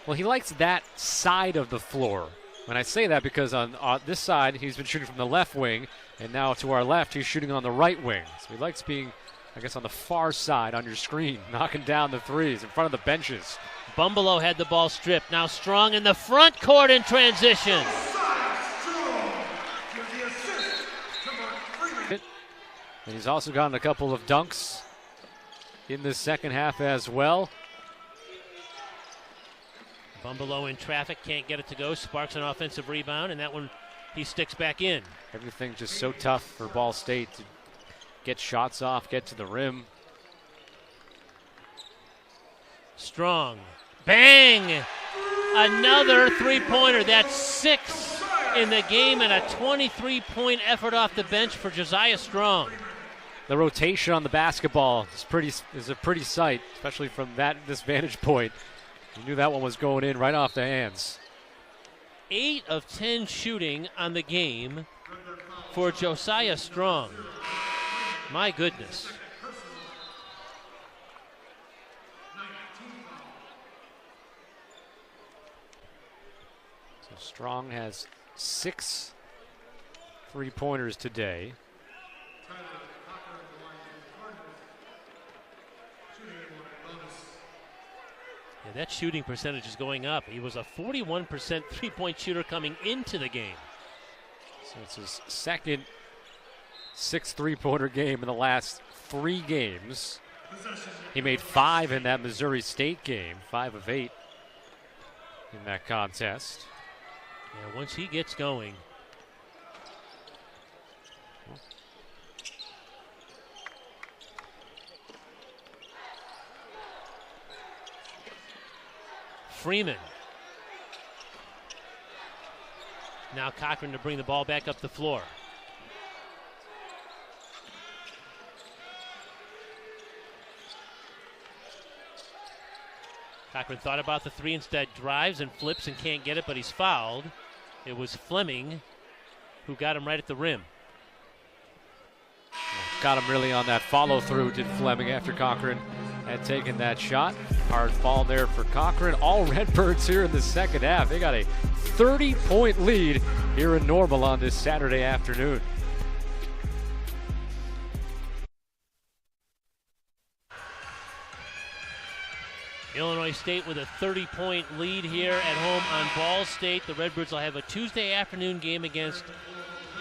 [SPEAKER 1] Well, he likes that side of the floor. When I say that, because on this side, he's been shooting from the left wing, and now to our left, he's shooting on the right wing. So he likes being, I guess, on the far side on your screen, knocking down the threes in front of the benches.
[SPEAKER 2] Bumbelow had the ball stripped. Now Strong in the front court in transition.
[SPEAKER 1] And he's also gotten a couple of dunks in the second half as well.
[SPEAKER 2] Bumbelow in traffic, can't get it to go. Sparks an offensive rebound, and that one he sticks back in.
[SPEAKER 1] Everything just so tough for Ball State to get shots off, get to the rim.
[SPEAKER 2] Strong. Bang! Another three-pointer. That's 6 in the game and a 23-point effort off the bench for Josiah Strong.
[SPEAKER 1] The rotation on the basketball is a pretty sight, especially from this vantage point. You knew that one was going in right off the hands.
[SPEAKER 2] 8 of 10 shooting on the game for Josiah Strong. My goodness.
[SPEAKER 1] So Strong has 6 three-pointers today.
[SPEAKER 2] Yeah, that shooting percentage is going up. He was a 41% three-point shooter coming into the game.
[SPEAKER 1] So it's his second 6 three-pointer game in the last 3 games. He made 5 in that Missouri State game, 5 of 8 in that contest.
[SPEAKER 2] Yeah, once he gets going. Freeman. Now Cochran to bring the ball back up the floor. Cochran thought about the three, instead drives and flips and can't get it, but he's fouled. It was Fleming who got him right at the rim.
[SPEAKER 1] Got him really on that follow-through, did Fleming, after Cochran had taken that shot. Hard fall there for Cochran. All Redbirds here in the second half. They got a 30-point lead here in Normal on this Saturday afternoon.
[SPEAKER 2] Illinois State with a 30-point lead here at home on Ball State. The Redbirds will have a Tuesday afternoon game against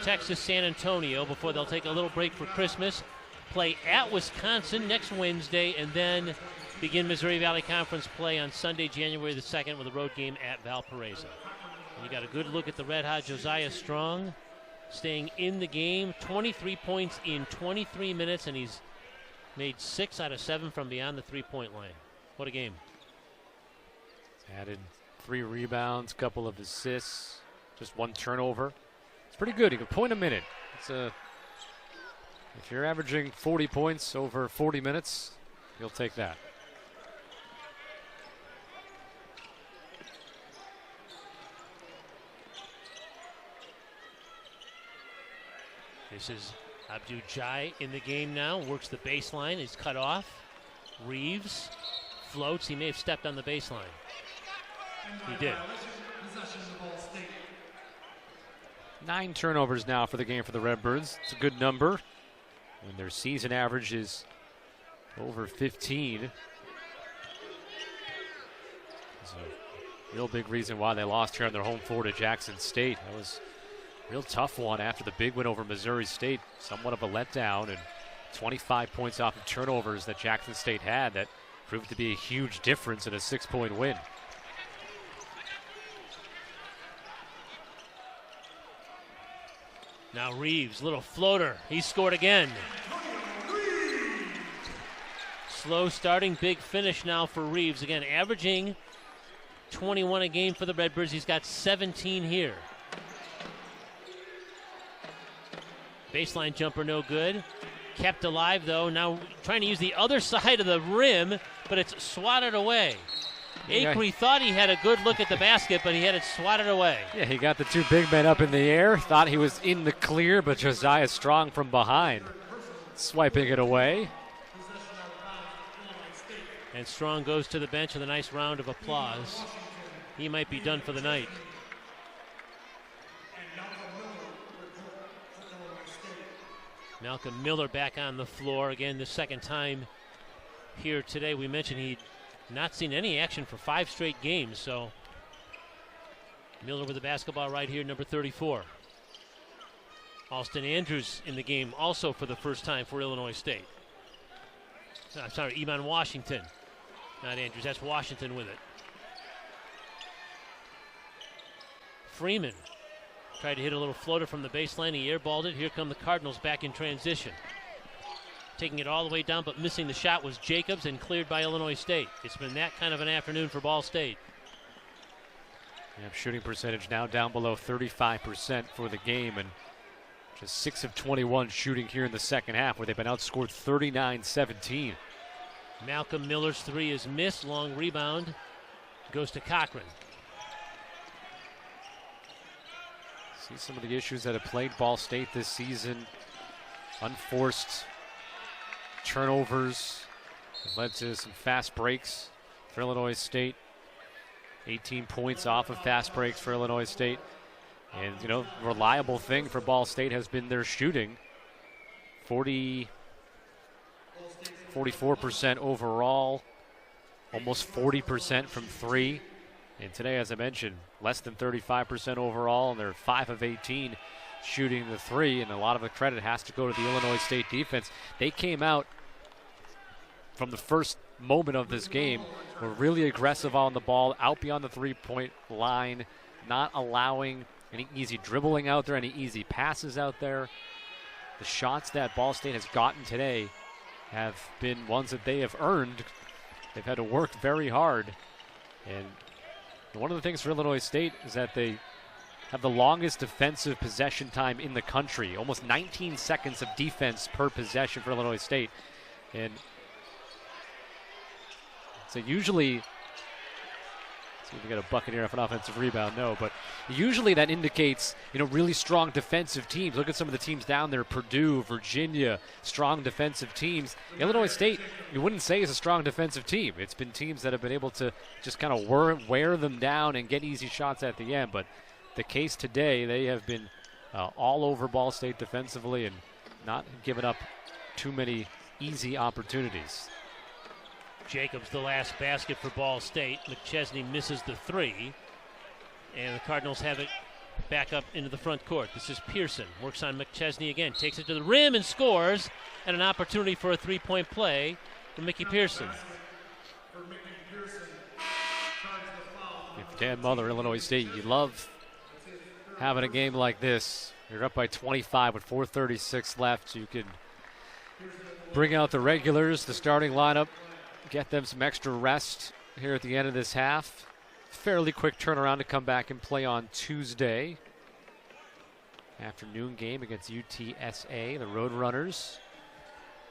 [SPEAKER 2] Texas San Antonio before they'll take a little break for Christmas. Play at Wisconsin next Wednesday, and then begin Missouri Valley Conference play on Sunday, January the 2nd, with a road game at Valparaiso. And you got a good look at the red-hot Josiah Strong staying in the game. 23 points in 23 minutes, and he's made 6 out of 7 from beyond the three-point line. What a game.
[SPEAKER 1] Added 3 rebounds, couple of assists, just 1 turnover. It's pretty good. He can point a minute. If you're averaging 40 points over 40 minutes, you'll take that.
[SPEAKER 2] This is Abdu Jai in the game now. Works the baseline. He's cut off. Reeves floats. He may have stepped on the baseline. He did.
[SPEAKER 1] 9 turnovers now for the game for the Redbirds. It's a good number. And their season average is over 15. It's a real big reason why they lost here on their home floor to Jackson State. That was a real tough one after the big win over Missouri State. Somewhat of a letdown, and 25 points off of turnovers that Jackson State had that proved to be a huge difference in a 6-point win.
[SPEAKER 2] Now Reeves, little floater. He scored again. Slow starting, big finish now for Reeves. Again, averaging 21 a game for the Redbirds. He's got 17 here. Baseline jumper no good. Kept alive though. Now trying to use the other side of the rim, but it's swatted away. Acree thought he had a good look at the basket, but he had it swatted away.
[SPEAKER 1] Yeah, he got the 2 big men up in the air. Thought he was in the clear, but Josiah Strong from behind, swiping it away.
[SPEAKER 2] And Strong goes to the bench with a nice round of applause. He might be done for the night. Malcolm Miller back on the floor again, the second time here today. We mentioned he'd not seen any action for 5 straight games, so Miller with the basketball right here, number 34. Alston Andrews in the game also for the first time for Illinois State. I'm sorry, Iman Washington. Not Andrews, that's Washington with it. Freeman tried to hit a little floater from the baseline. He airballed it. Here come the Cardinals back in transition. Taking it all the way down, but missing the shot was Jacobs and cleared by Illinois State. It's been that kind of an afternoon for Ball State.
[SPEAKER 1] Yeah, shooting percentage now down below 35% for the game, and just 6 of 21 shooting here in the second half, where they've been outscored 39-17.
[SPEAKER 2] Malcolm Miller's three is missed. Long rebound goes to Cochran.
[SPEAKER 1] See some of the issues that have plagued Ball State this season. Unforced turnovers that led to some fast breaks for Illinois State. 18 points off of fast breaks for Illinois State. And, you know, reliable thing for Ball State has been their shooting. 44% overall, almost 40% from three. And today, as I mentioned, less than 35% overall, and they're 5 of 18 shooting the three, and a lot of the credit has to go to the Illinois State defense. They came out from the first moment of this game, were really aggressive on the ball, out beyond the three-point line, not allowing any easy dribbling out there, any easy passes out there. The shots that Ball State has gotten today have been ones that they have earned. They've had to work very hard. And one of the things for Illinois State is that they have the longest defensive possession time in the country, almost 19 seconds of defense per possession for Illinois State. And so usually, see if we got a bucket here off an offensive rebound. No, but usually that indicates, you know, really strong defensive teams. Look at some of the teams down there, Purdue, Virginia, strong defensive teams. Illinois State, you wouldn't say is a strong defensive team. It's been teams that have been able to just kind of wear them down and get easy shots at the end. But the case today, they have been all over Ball State defensively and not given up too many easy opportunities.
[SPEAKER 2] Jacobs, the last basket for Ball State. McChesney misses the three, and the Cardinals have it back up into the front court. This is Pearson, works on McChesney again, takes it to the rim and scores, and an opportunity for a three-point play for Mickey Pearson.
[SPEAKER 1] If Dan Mother, Illinois State, you love having a game like this. You're up by 25 with 4:36 left. You can bring out the regulars, the starting lineup, get them some extra rest here at the end of this half. Fairly quick turnaround to come back and play on Tuesday. Afternoon game against UTSA, the Roadrunners.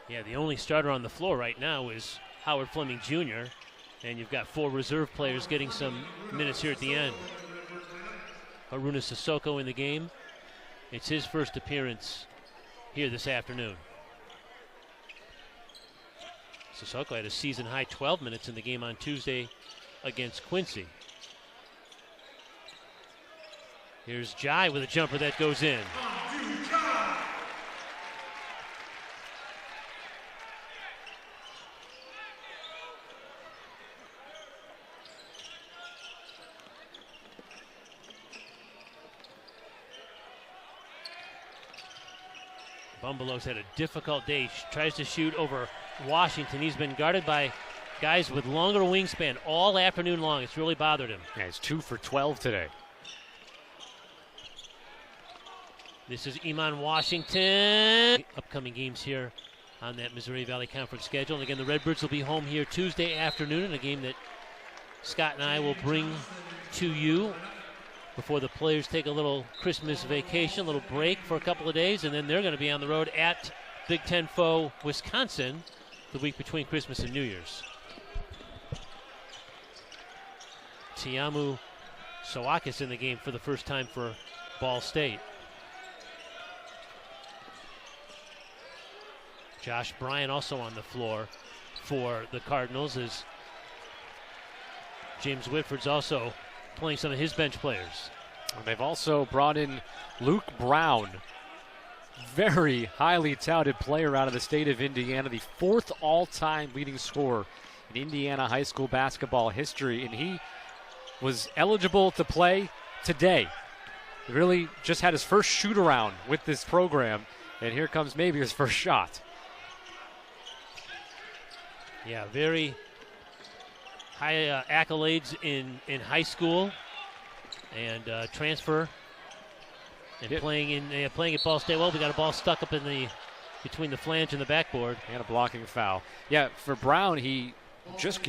[SPEAKER 2] Yeah, the only starter on the floor right now is Howard Fleming Jr., and you've got 4 reserve players getting some minutes here at the end. Haruna Sissoko in the game. It's his first appearance here this afternoon. Sissoko had a season-high 12 minutes in the game on Tuesday against Quincy. Here's Jai with a jumper that goes in. Bumbalow's had a difficult day. Tries to shoot over Washington. He's been guarded by guys with longer wingspan all afternoon long. It's really bothered him.
[SPEAKER 1] Yeah, he's 2 for 12 today.
[SPEAKER 2] This is Iman Washington. Upcoming games here on that Missouri Valley Conference schedule. And again, the Redbirds will be home here Tuesday afternoon in a game that Scott and I will bring to you before the players take a little Christmas vacation, a little break for a couple of days, and then they're going to be on the road at Big Ten foe Wisconsin the week between Christmas and New Year's. Tiamu Sawakis in the game for the first time for Ball State. Josh Bryan also on the floor for the Cardinals, as James Whitford's also playing some of his bench players.
[SPEAKER 1] And they've also brought in Luke Brown, very highly touted player out of the state of Indiana, the 4th all-time leading scorer in Indiana high school basketball history, and he was eligible to play today. He really just had his first shoot-around with this program, and here comes maybe his first shot.
[SPEAKER 2] Yeah, very high accolades in high school and transfer and playing at Ball State. Well, we got a ball stuck up in between the flange and the backboard.
[SPEAKER 1] And a blocking foul. Yeah, for Brown, he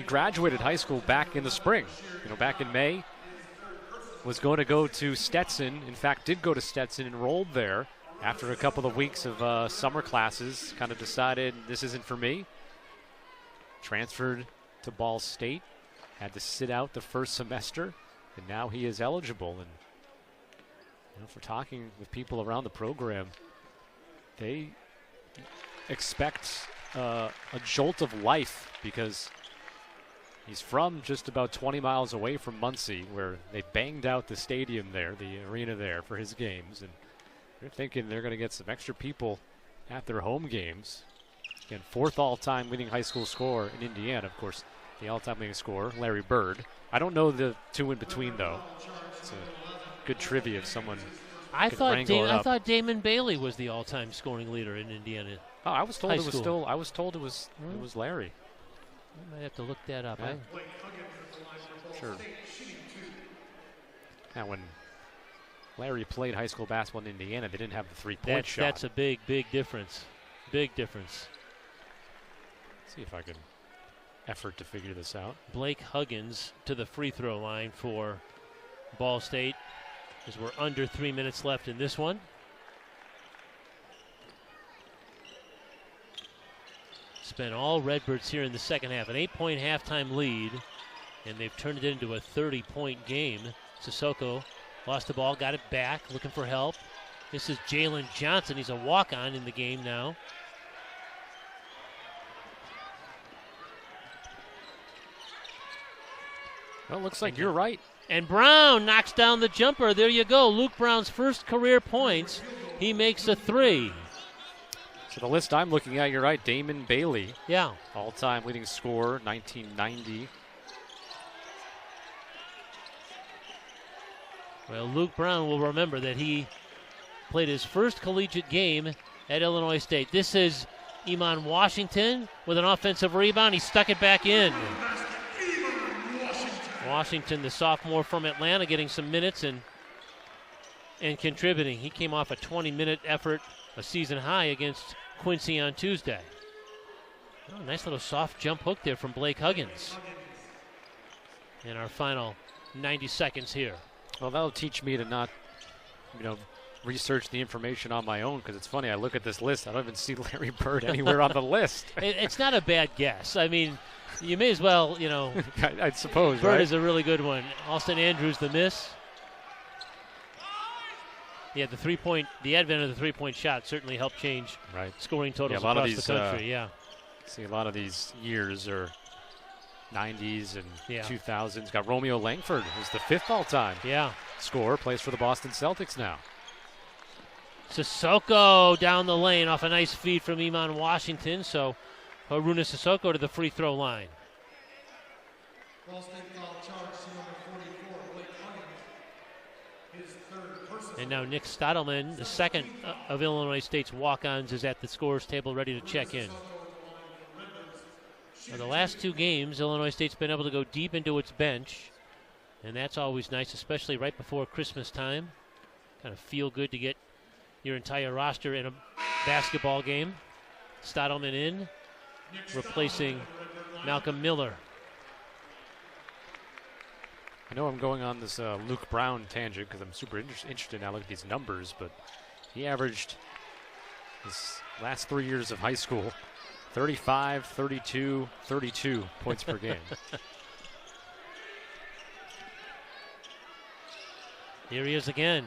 [SPEAKER 1] graduated high school back in the spring. Back in May. Was going to go to Stetson. In fact, did go to Stetson, enrolled there. After a couple of weeks of summer classes, kind of decided this isn't for me. Transferred to Ball State. Had to sit out the first semester. And now he is eligible. And if we're talking with people around the program, they expect a jolt of life because he's from just about 20 miles away from Muncie, where they banged out the stadium there, the arena there, for his games. And they're thinking they're going to get some extra people at their home games. Again, 4th all-time leading high school scorer in Indiana. Of course, the all-time leading scorer, Larry Bird. I don't know the two in between, though. It's a good trivia if someone
[SPEAKER 2] I thought Damon Bailey was the all-time scoring leader in Indiana.
[SPEAKER 1] Oh, I was told it was still. I was told it was Larry.
[SPEAKER 2] I might have to look that up.
[SPEAKER 1] Yeah. Sure. Now, when Larry played high school basketball in Indiana, they didn't have the three-point shot.
[SPEAKER 2] That's a big difference. Big difference.
[SPEAKER 1] Let's see if I can effort to figure this out.
[SPEAKER 2] Blake Huggins to the free throw line for Ball State as we're under 3 minutes left in this one. Spent all Redbirds here in the second half. An 8-point halftime lead, and they've turned it into a 30-point game. Sissoko lost the ball, got it back, looking for help. This is Jalen Johnson. He's a walk-on in the game now.
[SPEAKER 1] Well, it looks like you're right.
[SPEAKER 2] And Brown knocks down the jumper. There you go. Luke Brown's first career points. He makes a 3.
[SPEAKER 1] So the list I'm looking at, you're right. Damon Bailey.
[SPEAKER 2] Yeah.
[SPEAKER 1] All-time leading scorer, 1990.
[SPEAKER 2] Well, Luke Brown will remember that he played his first collegiate game at Illinois State. This is Iman Washington with an offensive rebound. He stuck it back in. Washington, the sophomore from Atlanta, getting some minutes and contributing. He came off a 20-minute effort, a season high against Quincy on Tuesday. Oh, nice little soft jump hook there from Blake Huggins. In our final 90 seconds here.
[SPEAKER 1] Well, that'll teach me to not, research the information on my own, because it's funny, I look at this list, I don't even see Larry Bird anywhere on the list.
[SPEAKER 2] It's not a bad guess. I mean, you may as well,
[SPEAKER 1] I suppose,
[SPEAKER 2] Bird
[SPEAKER 1] right?
[SPEAKER 2] is a really good one. Austin Andrews, the miss. Yeah, the advent of the three-point shot certainly helped change scoring totals across the country.
[SPEAKER 1] See, a lot of these years are 90s and 2000s. Got Romeo Langford, who's the 5th all-time scorer, plays for the Boston Celtics now.
[SPEAKER 2] Sissoko down the lane off a nice feed from Iman Washington. So Haruna Sissoko to the free throw line. And now Nick Stottleman, the second of Illinois State's walk-ons, is at the scorer's table ready to check in. Now, the last 2 games, Illinois State's been able to go deep into its bench, and that's always nice, especially right before Christmas time. Kind of feel good to get your entire roster in a basketball game. Stottleman in, replacing Malcolm Miller.
[SPEAKER 1] I know I'm going on this Luke Brown tangent because I'm super interested now. Look at these numbers, but he averaged his last 3 years of high school 35, 32, 32 points per game.
[SPEAKER 2] Here he is again,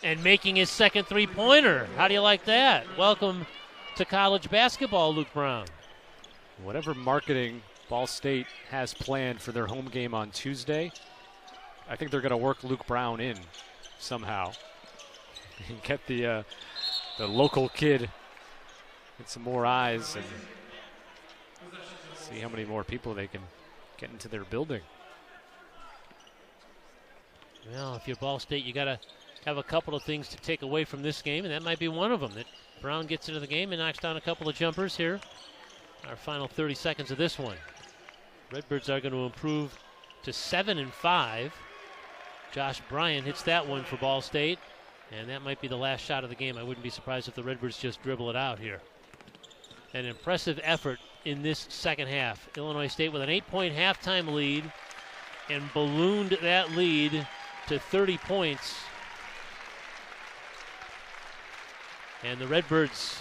[SPEAKER 2] and making his second three-pointer. How do you like that? Welcome to college basketball, Luke Brown.
[SPEAKER 1] Whatever marketing Ball State has planned for their home game on Tuesday, I think they're going to work Luke Brown in somehow and get the the local kid get some more eyes and see how many more people they can get into their building.
[SPEAKER 2] Well, if you're Ball State, you got to have a couple of things to take away from this game, and that might be one of them. That Brown gets into the game and knocks down a couple of jumpers here. Our final 30 seconds of this one. Redbirds are going to improve to 7-5. Josh Bryant hits that one for Ball State, and that might be the last shot of the game. I wouldn't be surprised if the Redbirds just dribble it out here. An impressive effort in this second half. Illinois State with an 8-point halftime lead and ballooned that lead to 30 points. And the Redbirds